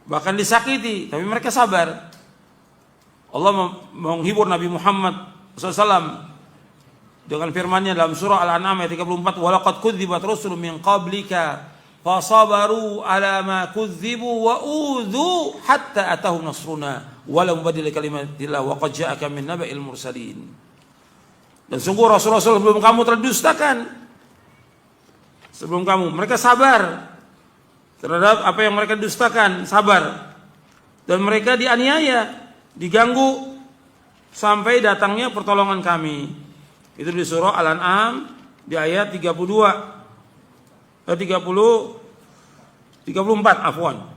bahkan disakiti, tapi mereka sabar. Allah menghibur Nabi Muhammad SAW dengan firman-Nya dalam surah Al-An'am ayat 34, walaqad kudzibat rusulun min qablika fasabaru ala ma kudzibu wa udzu hatta atahum nasruna wa lam badil kalimatillah wa qad ja'aka min naba'il mursalin. Dan sungguh Rasul-Rasul sebelum kamu terdustakan, sebelum kamu, mereka sabar terhadap apa yang mereka dustakan, sabar. Dan mereka dianiaya, diganggu sampai datangnya pertolongan kami. Itu di surah Al-An'am di ayat 34 afwan.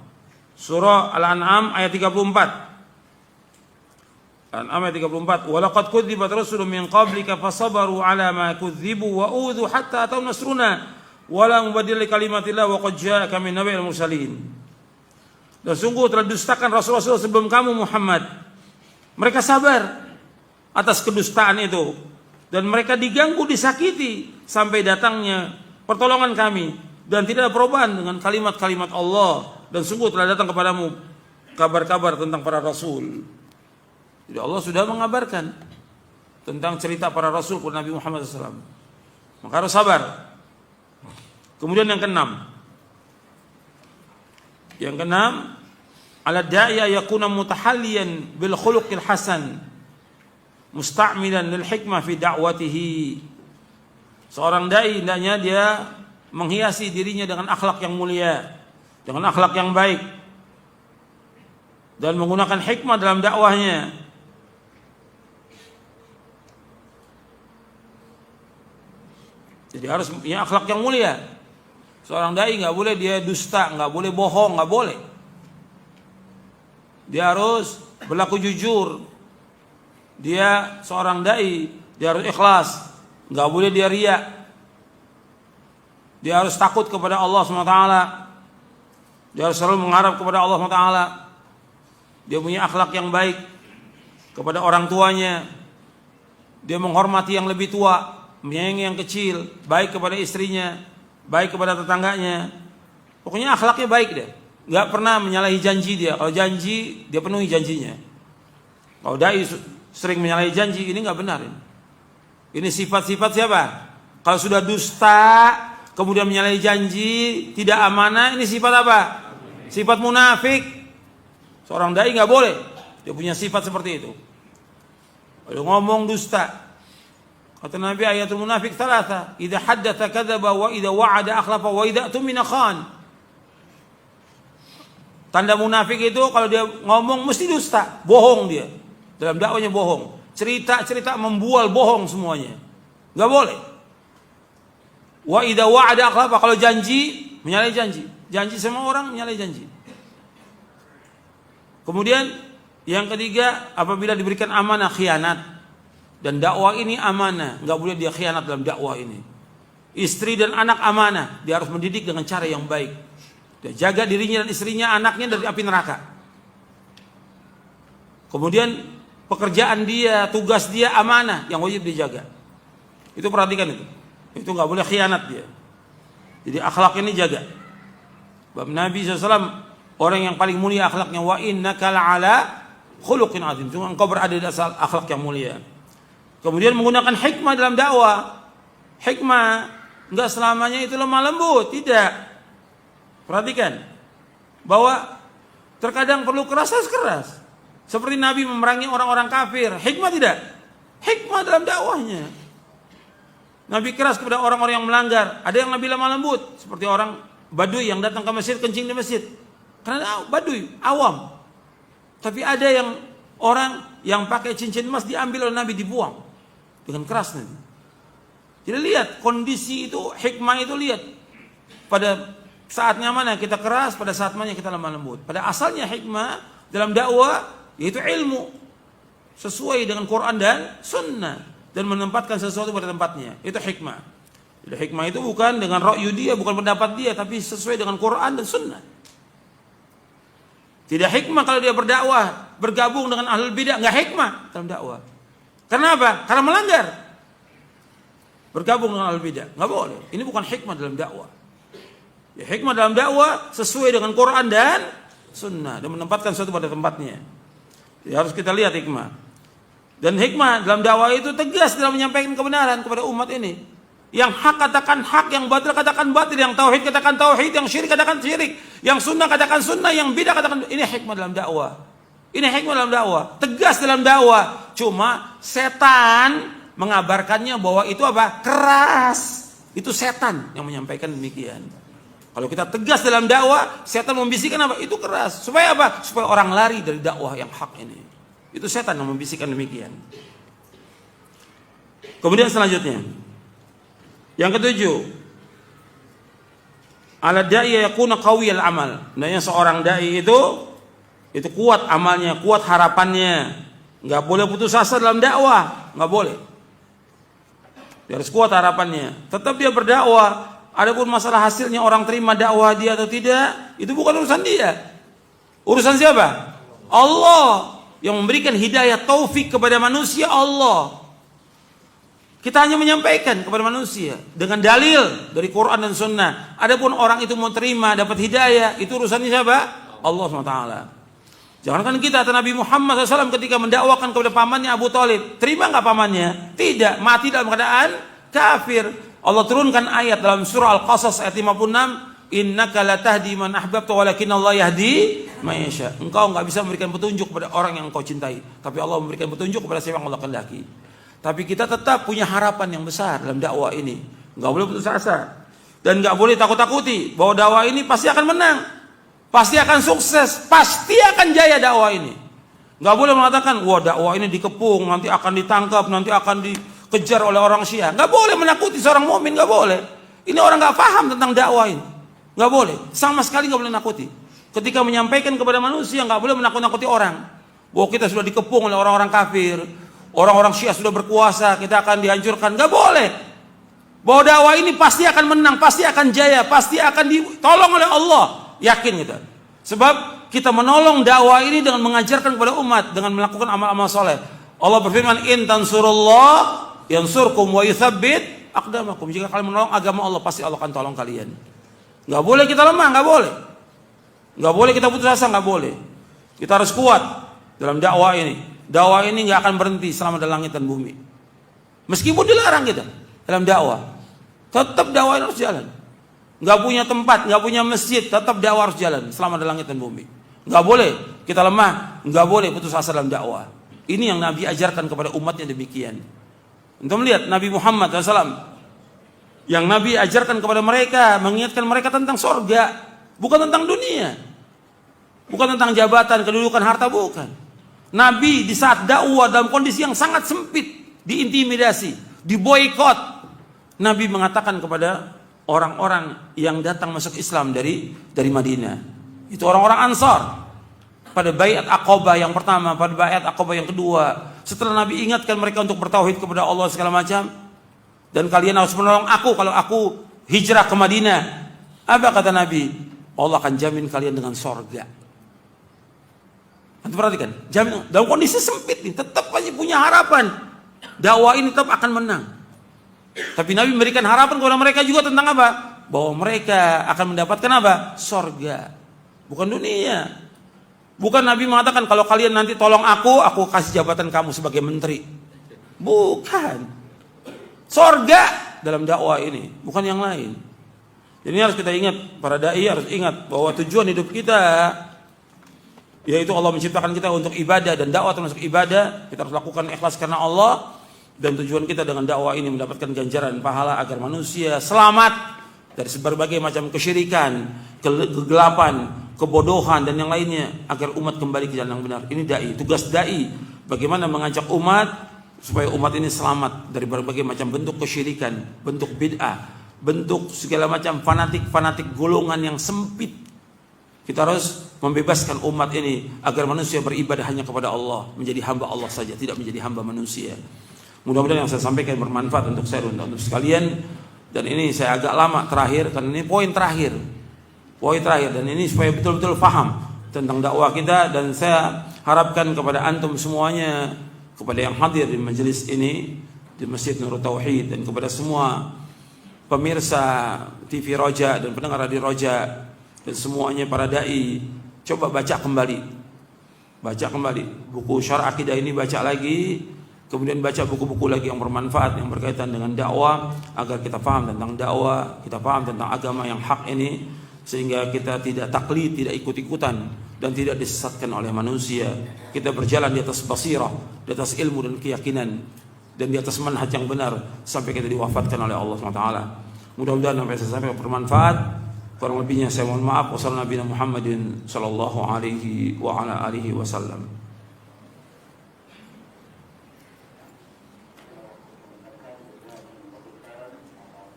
Surah Al-An'am ayat 34. Al-An'am ayat 34. Walaqad kudzibat rusulun min qablika fasabaru ala ma kudzibu wa udzu hatta ataw nasruna wa la mubaddila kalimatillah wa qad ja'aka min naba'il mursalin. Dan sungguh telah dustakan rasul-rasul sebelum kamu Muhammad. Mereka sabar atas kedustaan itu dan mereka diganggu, disakiti sampai datangnya pertolongan kami, dan tidak ada perubahan dengan kalimat-kalimat Allah. Dan sungguh telah datang kepadamu kabar-kabar tentang para rasul. Jadi Allah sudah mengabarkan tentang cerita para rasul kepada Nabi Muhammad SAW. Maka harus sabar. Kemudian yang keenam, ala da'iya yakuna mutahalliyan bil khuluqil hasan musta'milan lil hikmah fi da'watihi. Seorang dai hendaknya dia menghiasi dirinya dengan akhlak yang mulia, dengan akhlak yang baik, dan menggunakan hikmah dalam dakwahnya. Jadi harus punya akhlak yang mulia. Seorang dai nggak boleh dia dusta, nggak boleh bohong, nggak boleh. Dia harus berlaku jujur. Dia seorang dai, dia harus ikhlas, nggak boleh dia riya. Dia harus takut kepada Allah SWT. Dia harus selalu mengharap kepada Allah SWT. Dia punya akhlak yang baik kepada orang tuanya. Dia menghormati yang lebih tua, menyayangi yang kecil, baik kepada istrinya, baik kepada tetangganya. Pokoknya akhlaknya baik dia. Gak pernah menyalahi janji dia. Kalau janji, dia penuhi janjinya. Kalau dai sering menyalahi janji, ini gak benar. Ini sifat-sifat siapa? Kalau sudah dusta, kemudian menyalahi janji, tidak amanah, ini sifat apa? Sifat munafik. Seorang dai gak boleh dia punya sifat seperti itu. Kalau ngomong dusta. Kata Nabi, ayatul munafik thalatha, idza haddatsa kadzaba wa idza wa'ada akhlafa wa idza tumina khan. Tanda munafik itu kalau dia ngomong mesti dusta, bohong dia. Dalam dakwanya bohong. Cerita-cerita membual, bohong semuanya. Enggak boleh. Wa idza wa'ada akhlafa, kalau janji menyalahi janji. Janji sama orang menyalahi janji. Kemudian yang ketiga, apabila diberikan amanah khianat. Dan dakwah ini amanah, enggak boleh dia khianat dalam dakwah ini. Istri dan anak amanah, dia harus mendidik dengan cara yang baik. Dia jaga dirinya dan istrinya, anaknya dari api neraka. Kemudian pekerjaan dia, tugas dia amanah yang wajib dijaga. Itu perhatikan itu. Itu enggak boleh khianat dia. Jadi akhlak ini jaga. Bab Nabi SAW, orang yang paling mulia akhlaknya, wa innaka la'ala khuluqin azim. Cuma engkau berada di asal akhlak yang mulia. Kemudian menggunakan hikmah dalam dakwah. Hikmah enggak selamanya itu lemah lembut, tidak. Perhatikan bahwa terkadang perlu keras keras. Seperti Nabi memerangi orang-orang kafir, hikmah tidak? Hikmah dalam dakwahnya. Nabi keras kepada orang-orang yang melanggar. Ada yang Nabi lemah lembut, seperti orang Baduy yang datang ke masjid, kencing di masjid. Karena Baduy, awam. Tapi ada yang orang yang pakai cincin emas diambil oleh Nabi, dibuang dengan keras nanti. Jadi lihat kondisi itu, hikmah itu, lihat pada saatnya mana kita keras, pada saat mana kita lemah lembut. Pada asalnya hikmah dalam dakwah yaitu ilmu sesuai dengan Quran dan Sunnah dan menempatkan sesuatu pada tempatnya. Itu hikmah. Jadi hikmah itu bukan dengan ra'yu dia, bukan pendapat dia, tapi sesuai dengan Quran dan Sunnah. Tidak hikmah kalau dia berdakwah bergabung dengan ahlul bidah, enggak hikmah dalam dakwah. Kenapa? Karena melanggar. Bergabung dengan ahlul bidah, enggak boleh. Ini bukan hikmah dalam dakwah. Ya, hikmah dalam dakwah sesuai dengan Quran dan Sunnah dan menempatkan sesuatu pada tempatnya. Jadi harus kita lihat hikmah. Dan hikmah dalam dakwah itu tegas dalam menyampaikan kebenaran kepada umat ini. Yang hak katakan hak, yang batil katakan batil, yang tauhid katakan tauhid, yang syirik katakan syirik, yang sunnah katakan sunnah, yang bidah katakan. Ini hikmah dalam dakwah. Ini hikmah dalam dakwah. Tegas dalam dakwah. Cuma setan mengabarkannya bahwa itu apa? Keras. Itu setan yang menyampaikan demikian. Kalau kita tegas dalam dakwah, setan membisikkan apa? Itu keras. Supaya apa? Supaya orang lari dari dakwah yang hak ini. Itu setan yang membisikkan demikian. Kemudian selanjutnya, yang ketujuh, ala da'i yakuna qawiyal amal. Nah, yang seorang dai itu kuat amalnya, kuat harapannya. Enggak boleh putus asa dalam dakwah, enggak boleh. Dia harus kuat harapannya. Tetap dia berdakwah. Adapun masalah hasilnya orang terima dakwah dia atau tidak, itu bukan urusan dia. Urusan siapa? Allah yang memberikan hidayah taufik kepada manusia, Allah. Kita hanya menyampaikan kepada manusia dengan dalil dari Quran dan Sunnah. Adapun orang itu mau terima, dapat hidayah, itu urusannya siapa? Allah SWT. Jangankan kita, atau Nabi Muhammad SAW ketika mendakwakan kepada pamannya Abu Thalib, terima nggak pamannya? Tidak, mati dalam keadaan kafir. Allah turunkan ayat dalam surah Al-Qasas ayat 56, innaka la tahdi man ahbabta walakin Allah yahdi man yasha. Engkau nggak bisa memberikan petunjuk kepada orang yang engkau cintai, tapi Allah memberikan petunjuk kepada siapa yang Allah kehendaki. Tapi kita tetap punya harapan yang besar dalam dakwah ini. Nggak boleh putus asa dan nggak boleh takut-takuti bahwa dakwah ini pasti akan menang, pasti akan sukses, pasti akan jaya dakwah ini. Nggak boleh mengatakan, wah dakwah ini dikepung, nanti akan ditangkap, nanti akan dikejar oleh orang Syiah. Nggak boleh menakuti seorang mukmin, nggak boleh. Ini orang nggak paham tentang dakwah ini. Nggak boleh, sama sekali nggak boleh nakuti. Ketika menyampaikan kepada manusia, nggak boleh menakut-nakuti orang. Bahwa kita sudah dikepung oleh orang-orang kafir, orang-orang Syiah sudah berkuasa, kita akan dihancurkan. Nggak boleh. Bahwa dakwah ini pasti akan menang, pasti akan jaya, pasti akan ditolong oleh Allah. Yakin kita. Sebab kita menolong dakwah ini dengan mengajarkan kepada umat, dengan melakukan amal-amal soleh. Allah berfirman, in tansurullah yansurkum wa yuthabbit aqdamakum. Jika kalian menolong agama Allah, pasti Allah akan tolong kalian. Nggak boleh kita lemah, nggak boleh. Nggak boleh kita putus asa, nggak boleh. Kita harus kuat dalam dakwah ini. Dakwah ini nggak akan berhenti selama ada langit dan bumi. Meskipun dilarang kita dalam dakwah, tetap dakwah ini harus jalan. Nggak punya tempat, nggak punya masjid, tetap dakwah harus jalan selama ada langit dan bumi. Nggak boleh kita lemah, nggak boleh putus asa dalam dakwah. Ini yang Nabi ajarkan kepada umatnya demikian. Untuk melihat Nabi Muhammad SAW, yang Nabi ajarkan kepada mereka, mengingatkan mereka tentang sorga, bukan tentang dunia, bukan tentang jabatan, kedudukan, harta, bukan. Nabi di saat dakwah dalam kondisi yang sangat sempit, diintimidasi, diboikot, Nabi mengatakan kepada orang-orang yang datang masuk Islam dari Madinah, itu orang-orang Ansar, pada Baiat Aqabah yang pertama, pada Baiat Aqabah yang kedua, setelah Nabi ingatkan mereka untuk bertauhid kepada Allah segala macam, dan kalian harus menolong aku kalau aku hijrah ke Madinah. Apa kata Nabi? Allah akan jamin kalian dengan sorga. Anda perhatikan, jamin dalam kondisi sempit ini tetap masih punya harapan. Dakwah ini tetap akan menang. Tapi Nabi memberikan harapan kepada mereka juga tentang apa? Bahwa mereka akan mendapatkan apa? Sorga, bukan dunia. Bukan Nabi mengatakan kalau kalian nanti tolong aku kasih jabatan kamu sebagai menteri. Bukan. Sorga dalam dakwah ini, bukan yang lain. Jadi ini harus kita ingat, para dai harus ingat bahwa tujuan hidup kita yaitu Allah menciptakan kita untuk ibadah, dan dakwah termasuk ibadah. Kita harus lakukan ikhlas karena Allah, dan tujuan kita dengan dakwah ini mendapatkan ganjaran pahala agar manusia selamat dari berbagai macam kesyirikan, kegelapan, kebodohan dan yang lainnya, agar umat kembali ke jalan yang benar. Ini dai, tugas dai bagaimana mengajak umat supaya umat ini selamat dari berbagai macam bentuk kesyirikan, bentuk bid'ah, bentuk segala macam fanatik golongan yang sempit. Kita harus membebaskan umat ini agar manusia beribadah hanya kepada Allah, menjadi hamba Allah saja, tidak menjadi hamba manusia. Mudah-mudahan yang saya sampaikan bermanfaat untuk saya dan untuk sekalian. Dan ini saya agak lama terakhir karena ini poin terakhir, dan ini supaya betul-betul paham tentang dakwah kita. Dan saya harapkan kepada antum semuanya, kepada yang hadir di majelis ini di Masjid Nurul Tauhid, dan kepada semua pemirsa TV Roja dan pendengar radio Roja, dan semuanya para dai, coba baca kembali buku Syarah Akidah ini, baca lagi, kemudian baca buku-buku lagi yang bermanfaat yang berkaitan dengan dakwah, agar kita paham tentang dakwah, kita paham tentang agama yang hak ini, sehingga kita tidak taklid, tidak ikut-ikutan, dan tidak disesatkan oleh manusia. Kita berjalan di atas basirah, di atas ilmu dan keyakinan, dan di atas manhaj yang benar sampai kita diwafatkan oleh Allah SWT. Mudah-mudahan apa yang saya sampaikan bermanfaat. Kurang lebihnya saya mohon maaf. Wassalamualaikum Muhammadin sallallahu alaihi wa ala alihi wasallam.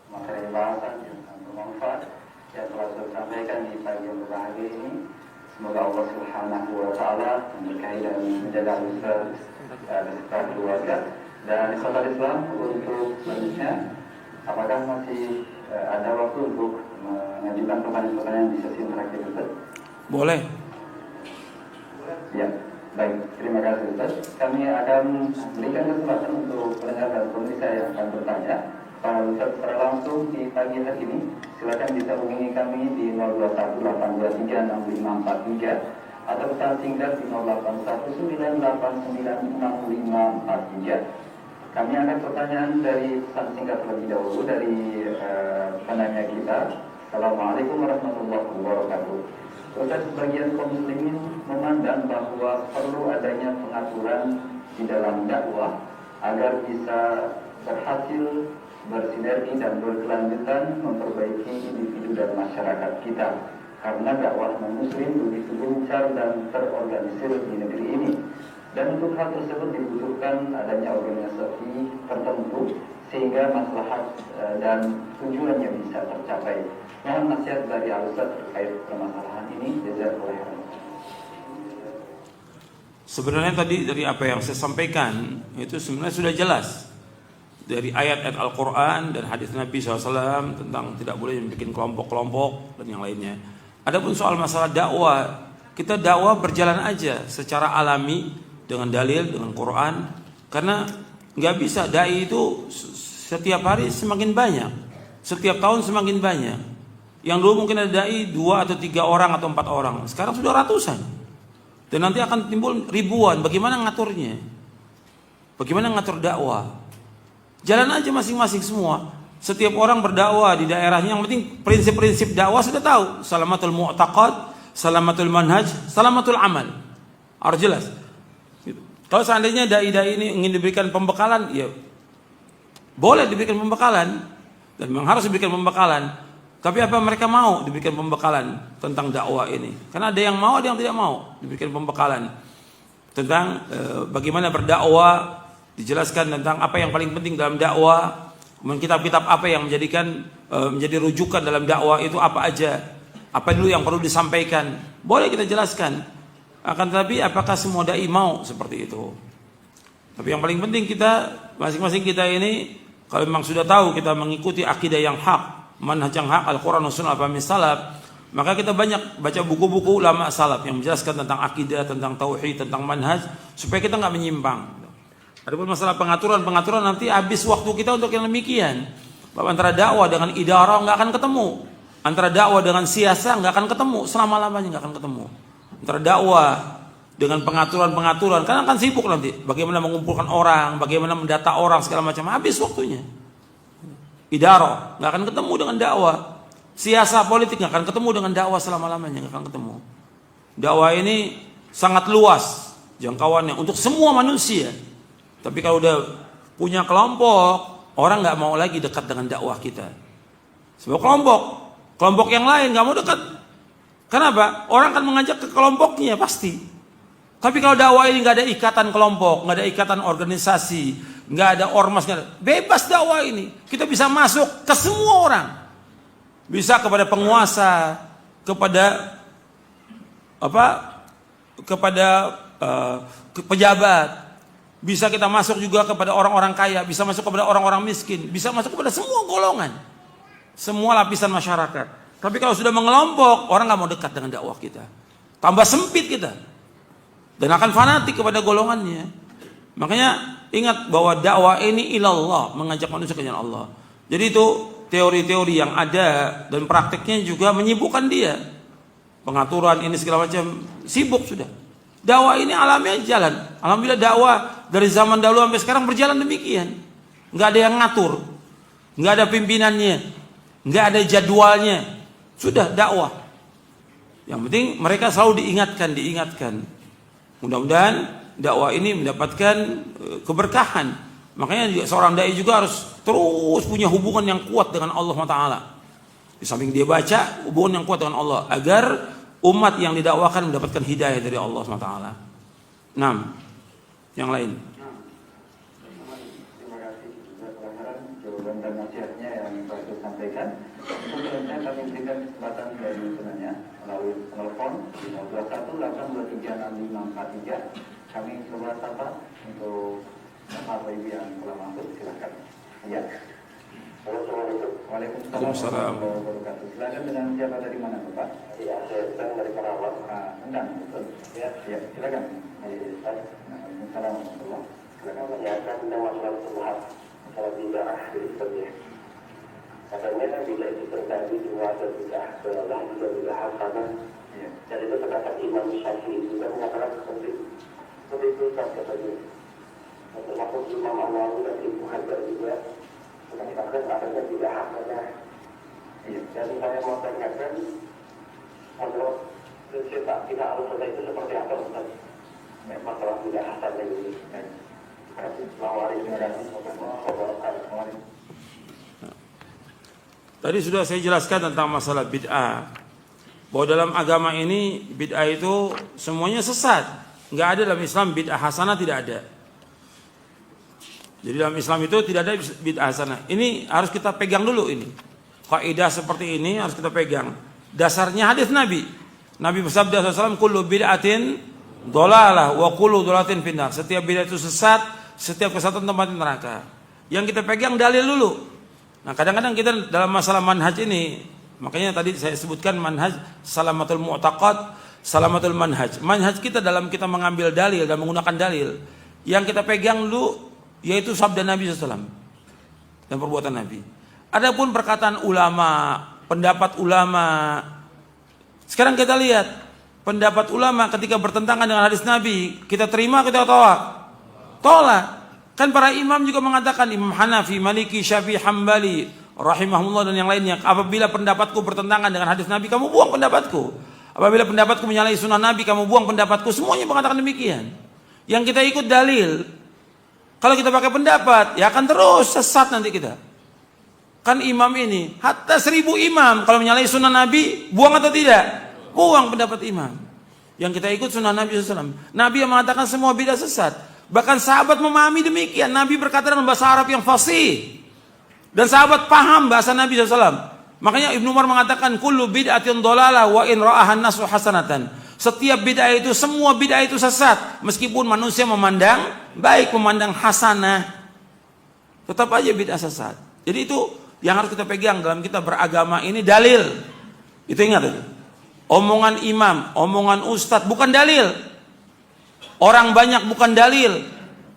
Materi bahasan yang bermanfaat yang telah saya sampaikan di pagi yang berbahagia ini, semoga Allah Subhanahu wa taala memberkahi dan menjaga Ustaz beserta keluarga. Dan saudara Islam, untuk selanjutnya, apakah masih ada waktu untuk mengajukan pertanyaan-pertanyaan di sesi terakhir, Ustaz? Boleh. Ya, baik. Terima kasih, Ustaz. Kami akan berikan kesempatan untuk pendengar dan pemirsa yang akan bertanya pada Ustaz secara langsung di pagi hari ini. Silakan bisa hubungi kami di 0218236543 atau pesan singkat di 0819896543. Kami akan pertanyaan dari pesan singkat terlebih dahulu dari penanya kita. Assalamualaikum warahmatullahi wabarakatuh. Ustaz, sebagian kaum muslimin memandang bahwa perlu adanya pengaturan di dalam dakwah agar bisa berhasil bersinergi dan berkelanjutan memperbaiki individu dan masyarakat kita, karena dakwah non-muslim begitu gencar dan terorganisir di negeri ini. Dan untuk hal tersebut dibutuhkan adanya organisasi tertentu sehingga maslahat dan tujuannya bisa tercapai. Mohon nasihat dari Al-Ustaz terkait permasalahan ini. Jazakallahu khairan. Sebenarnya tadi dari apa yang saya sampaikan itu sebenarnya sudah jelas dari ayat-ayat Al-Quran dan hadis Nabi SAW tentang tidak boleh membuat kelompok-kelompok dan yang lainnya. Adapun soal masalah dakwah, kita dakwah berjalan aja secara alami dengan dalil, dengan Quran, karena nggak bisa. Dai itu setiap hari semakin banyak, setiap tahun semakin banyak. Yang dulu mungkin ada dai 2 atau 3 orang atau 4 orang, sekarang sudah ratusan, dan nanti akan timbul ribuan. Bagaimana ngaturnya? Bagaimana ngatur dakwah? Jalan aja masing-masing semua. Setiap orang berdakwah di daerahnya. Yang penting prinsip-prinsip dakwah sudah tahu. Salamatul mu'taqad, salamatul manhaj, salamatul amal. Harus jelas. Kalau seandainya dai-dai ini ingin diberikan pembekalan, ya boleh diberikan pembekalan dan memang harus diberikan pembekalan. Tapi apa mereka mau diberikan pembekalan tentang dakwah ini? Karena ada yang mau, ada yang tidak mau diberikan pembekalan tentang bagaimana berdakwah, dijelaskan tentang apa yang paling penting dalam dakwah, kemudian kitab-kitab apa yang menjadi rujukan dalam dakwah itu apa aja, apa dulu yang perlu disampaikan. Boleh kita jelaskan. Akan tetapi apakah semua dai mau seperti itu? Tapi yang paling penting kita masing-masing kita ini kalau memang sudah tahu kita mengikuti akidah yang hak, manhaj yang hak, Al-Quran, Sunnah, Al-Fahmi Salaf, maka kita banyak baca buku-buku ulama salaf yang menjelaskan tentang akidah, tentang tauhid, tentang manhaj, supaya kita nggak menyimpang. Adapun masalah pengaturan nanti habis waktu kita untuk yang demikian. Bahwa antara dakwah dengan idarah nggak akan ketemu, antara dakwah dengan siasa nggak akan ketemu, selama-lamanya nggak akan ketemu. Antara dakwah dengan pengaturan, karena akan sibuk nanti. Bagaimana mengumpulkan orang, bagaimana mendata orang segala macam, habis waktunya. Idarah nggak akan ketemu dengan dakwah. Siasa politik nggak akan ketemu dengan dakwah selama-lamanya, nggak akan ketemu. Dakwah ini sangat luas jangkauannya untuk semua manusia. Tapi kalau udah punya kelompok, orang nggak mau lagi dekat dengan dakwah kita. Sebab kelompok yang lain nggak mau dekat. Kenapa? Orang akan mengajak ke kelompoknya pasti. Tapi kalau dakwah ini nggak ada ikatan kelompok, nggak ada ikatan organisasi, nggak ada ormas, nggak ada. Bebas dakwah ini. Kita bisa masuk ke semua orang. Bisa kepada penguasa, kepada pejabat. Bisa kita masuk juga kepada orang-orang kaya, bisa masuk kepada orang-orang miskin, bisa masuk kepada semua golongan, semua lapisan masyarakat. Tapi kalau sudah mengelompok, orang nggak mau dekat dengan dakwah kita. Tambah sempit kita. Dan akan fanatik kepada golongannya. Makanya ingat bahwa dakwah ini ilallah, mengajak manusia ke jalan Allah. Jadi itu teori-teori yang ada dan prakteknya juga menyibukkan dia. Pengaturan ini segala macam, sibuk sudah. Dakwah ini alamiah jalan. Alhamdulillah dakwah dari zaman dahulu sampai sekarang berjalan demikian. Nggak ada yang ngatur, nggak ada pimpinannya, nggak ada jadwalnya. Sudah dakwah. Yang penting mereka selalu diingatkan. Mudah-mudahan dakwah ini mendapatkan keberkahan. Makanya juga seorang dai juga harus terus punya hubungan yang kuat dengan Allah Taala. Di samping dia baca, hubungan yang kuat dengan Allah agar umat yang didakwakan mendapatkan hidayah dari Allah Taala. 6. Yang lain. Terima kasih atas pelajaran, jawaban dan nasihatnya yang Pak Ustaz sampaikan. Kemudian kami berikan kesempatan dari penanya melalui telepon di 0218236543. Kami coba sapa untuk Bapak Ibu yang telah masuk, silakan. Ya. Assalamualaikum. Waalaikumsalam warahmatullahi wabarakatuh. Silakan, dengan siapa dari mana, Bapak? Ya, saya sedang dari Karawang. Endang, betul? Ya, silakan. Waalaikumsalam warahmatullahi wabarakatuh. Silakan. Menanyakan tentang masalah subhat, masalah bid'ah sebenarnya. Katanya bila itu terjadi dua atau bid'ah, adalah juga bid'ah hasanah. Dan itu terdapat Imam Syafi'i juga mengatakan seperti itu katanya. Termasuk Imam Nawawi dan Ibnu Hajar juga mengatakan adanya bid'ah hasanah. Dan saya mau tanyakan menurut prinsip tidak harus itu seperti apa Ustaz? Masalah bid'ah hasanah ini. Tadi sudah saya jelaskan tentang masalah bid'ah. Bahwa dalam agama ini bid'ah itu semuanya sesat. Nggak ada dalam Islam bid'ah hasanah, tidak ada. Jadi dalam Islam itu tidak ada bid'ah hasanah. Ini harus kita pegang dulu ini. Kaidah seperti ini harus kita pegang. Dasarnya hadis Nabi. Nabi bersabda SAW, kullu bid'atin dhalalah wa kullu dhalalatin finnar. Setiap bid'ah itu sesat, setiap kesesatan tempat neraka. Yang kita pegang dalil dulu. Nah, kadang-kadang kita dalam masalah manhaj ini, makanya tadi saya sebutkan manhaj salamatul mu'taqad, salamatul manhaj. Manhaj kita dalam kita mengambil dalil dan menggunakan dalil, yang kita pegang dulu yaitu sabda Nabi SAW dan perbuatan Nabi. Adapun perkataan ulama, pendapat ulama, sekarang kita lihat pendapat ulama ketika bertentangan dengan hadis Nabi, kita terima, kita tolak. Kan para imam juga mengatakan, Imam Hanafi, Maliki, Syafi'i, Hambali, rahimahullah dan yang lainnya, apabila pendapatku bertentangan dengan hadis Nabi, kamu buang pendapatku. Apabila pendapatku menyalahi sunnah Nabi, kamu buang pendapatku. Semuanya mengatakan demikian. Yang kita ikut dalil. Kalau kita pakai pendapat, ya akan terus sesat nanti kita. Kan imam ini, hatta 1000 imam kalau menyalahi sunnah Nabi, buang atau tidak? Buang pendapat imam. Yang kita ikut sunnah Nabi SAW. Nabi yang mengatakan semua bid'ah sesat. Bahkan sahabat memahami demikian. Nabi berkata dalam bahasa Arab yang fasih. Dan sahabat paham bahasa Nabi SAW. Makanya Ibnu Umar mengatakan kullu bid'atin dhalalah wa in ra'ahan nasu hasanatan. Setiap bid'ah itu, semua bid'ah itu sesat. Meskipun manusia memandang baik, memandang hasanah, tetap aja bid'ah sesat. Jadi itu yang harus kita pegang dalam kita beragama ini, dalil. Itu ingat itu. Omongan imam, omongan ustadz bukan dalil. Orang banyak bukan dalil.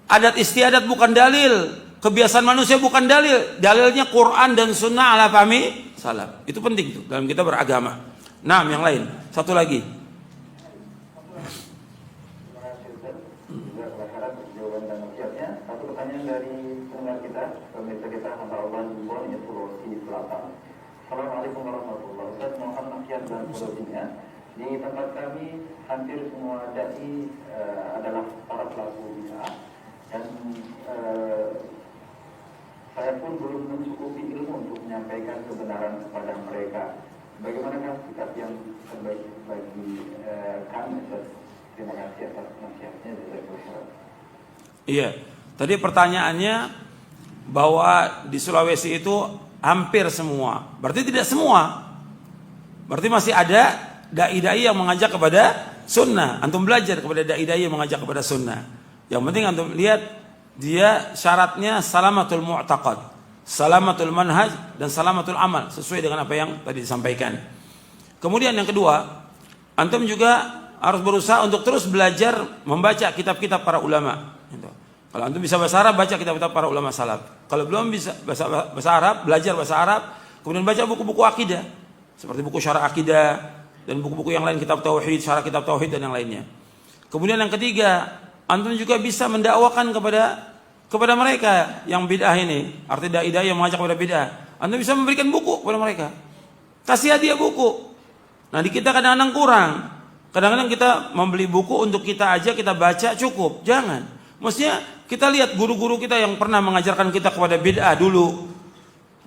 Adat istiadat bukan dalil. Kebiasaan manusia bukan dalil. Dalilnya Quran dan sunnah ala fahmi salaf. Itu penting tuh dalam kita beragama. Nah, yang lain. Satu lagi. Satu pertanyaan dari pendengar kita, pemirsa kita, hamba Allah di Borneo, Sulawesi Selatan. Assalamualaikum warahmatullahi wabarakatuh. Ustaz, mohon nasihat dan solusinya. Di tempat kami hampir semua dai adalah para pelaku bid'ah dan saya pun belum mencukupi ilmu untuk menyampaikan kebenaran kepada mereka. Bagaimanakah sikap yang terbaik bagi kami, Ustaz? Terima kasih atas nasihatnya. Iya, tadi pertanyaannya bahwa di Sulawesi itu hampir semua. Berarti tidak semua. Berarti masih ada dai-dai yang mengajak kepada sunnah. Antum belajar kepada dai-dai yang mengajak kepada sunnah. Yang penting antum lihat dia syaratnya salamatul mu'taqad, salamatul manhaj, dan salamatul amal, sesuai dengan apa yang tadi disampaikan. Kemudian yang kedua, antum juga harus berusaha untuk terus belajar membaca kitab-kitab para ulama. Kalau antum bisa bahasa Arab, baca kitab-kitab para ulama salaf. Kalau belum bisa bahasa Arab, belajar bahasa Arab, kemudian baca buku-buku akidah, seperti buku syarah akidah dan buku-buku yang lain, kitab tauhid, syarah kitab tauhid dan yang lainnya. Kemudian yang ketiga, antum juga bisa mendakwakan kepada mereka yang bid'ah ini, artinya dai-dai yang mengajak kepada bid'ah. Antum bisa memberikan buku kepada mereka, kasih hadiah buku. Nah, di kita kadang-kadang kurang. Kadang-kadang kita membeli buku untuk kita aja, kita baca cukup. Jangan. Maksudnya kita lihat guru-guru kita yang pernah mengajarkan kita kepada bid'ah dulu,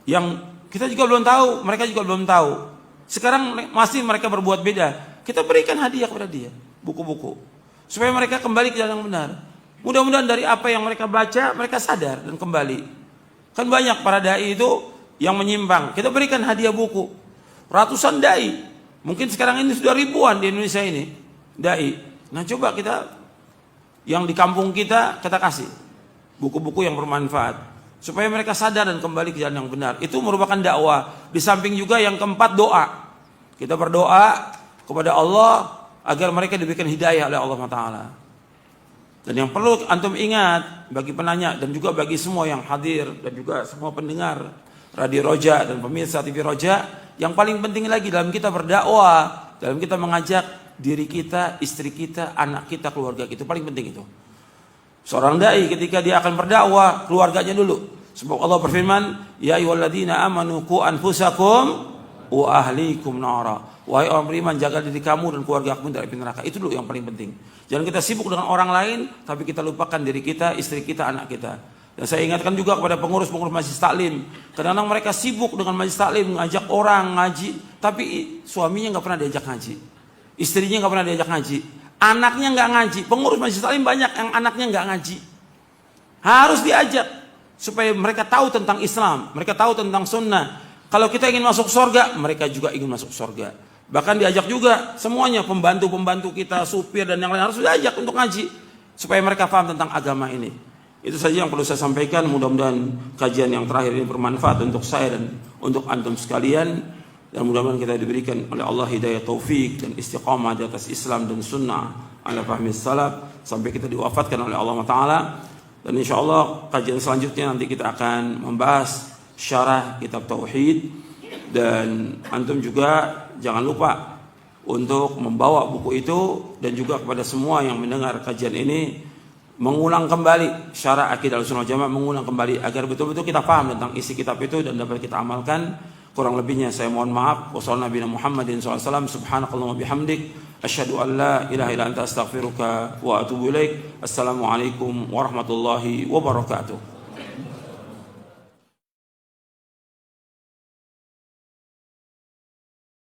yang kita juga belum tahu, mereka juga belum tahu. Sekarang masih mereka berbuat bid'ah. Kita berikan hadiah kepada dia, buku-buku, supaya mereka kembali ke jalan yang benar. Mudah-mudahan dari apa yang mereka baca, mereka sadar dan kembali. Kan banyak para dai itu yang menyimpang. Kita berikan hadiah buku. Ratusan dai. Mungkin sekarang ini sudah ribuan di Indonesia ini dai. Nah, coba kita yang di kampung kita kasih buku-buku yang bermanfaat supaya mereka sadar dan kembali ke jalan yang benar. Itu merupakan dakwah. Di samping juga yang keempat, doa. Kita berdoa kepada Allah agar mereka diberikan hidayah oleh Allah Taala. Dan yang perlu antum ingat bagi penanya dan juga bagi semua yang hadir dan juga semua pendengar Radio Roja dan pemirsa TV Roja, yang paling penting lagi dalam kita berdakwah, dalam kita mengajak diri kita, istri kita, anak kita, keluarga kita, paling penting itu. Seorang dai ketika dia akan berdakwah, keluarganya dulu. Sebab Allah berfirman, ya ayyuhalladzina amanu qu anfusakum wa ahlikum nara. Wahai orang beriman, jaga diri kamu dan keluarga kamu dari api neraka. Itu dulu yang paling penting. Jangan kita sibuk dengan orang lain, tapi kita lupakan diri kita, istri kita, anak kita. Dan saya ingatkan juga kepada pengurus-pengurus majelis taklim. Kadang-kadang mereka sibuk dengan majelis taklim, ngajak orang ngaji, tapi suaminya nggak pernah diajak ngaji, istrinya nggak pernah diajak ngaji, anaknya nggak ngaji. Pengurus majelis taklim banyak yang anaknya nggak ngaji. Harus diajak supaya mereka tahu tentang Islam, mereka tahu tentang sunnah. Kalau kita ingin masuk surga, mereka juga ingin masuk surga. Bahkan diajak juga semuanya, pembantu-pembantu kita, supir dan yang lain harus diajak untuk ngaji supaya mereka paham tentang agama ini. Itu saja yang perlu saya sampaikan. Mudah-mudahan kajian yang terakhir ini bermanfaat untuk saya dan untuk antum sekalian, dan mudah-mudahan kita diberikan oleh Allah hidayah taufik dan istiqamah di atas Islam dan sunnah ala fahmi salaf sampai kita diwafatkan oleh Allah Taala. Dan insyaallah kajian selanjutnya nanti kita akan membahas syarah kitab tauhid, dan antum juga jangan lupa untuk membawa buku itu, dan juga kepada semua yang mendengar kajian ini mengulang kembali syarah akidah Ahlussunnah wal Jamaah, mengulang kembali agar betul-betul kita paham tentang isi kitab itu dan dapat kita amalkan. Kurang lebihnya saya mohon maaf. Wassalamualaikum warahmatullahi wabarakatuh. Subhanakallahumma bihamdik Asyhadu an la ilaha illa anta astaghfiruka wa atubu ilaik. Assalamualaikum warahmatullahi wabarakatuh.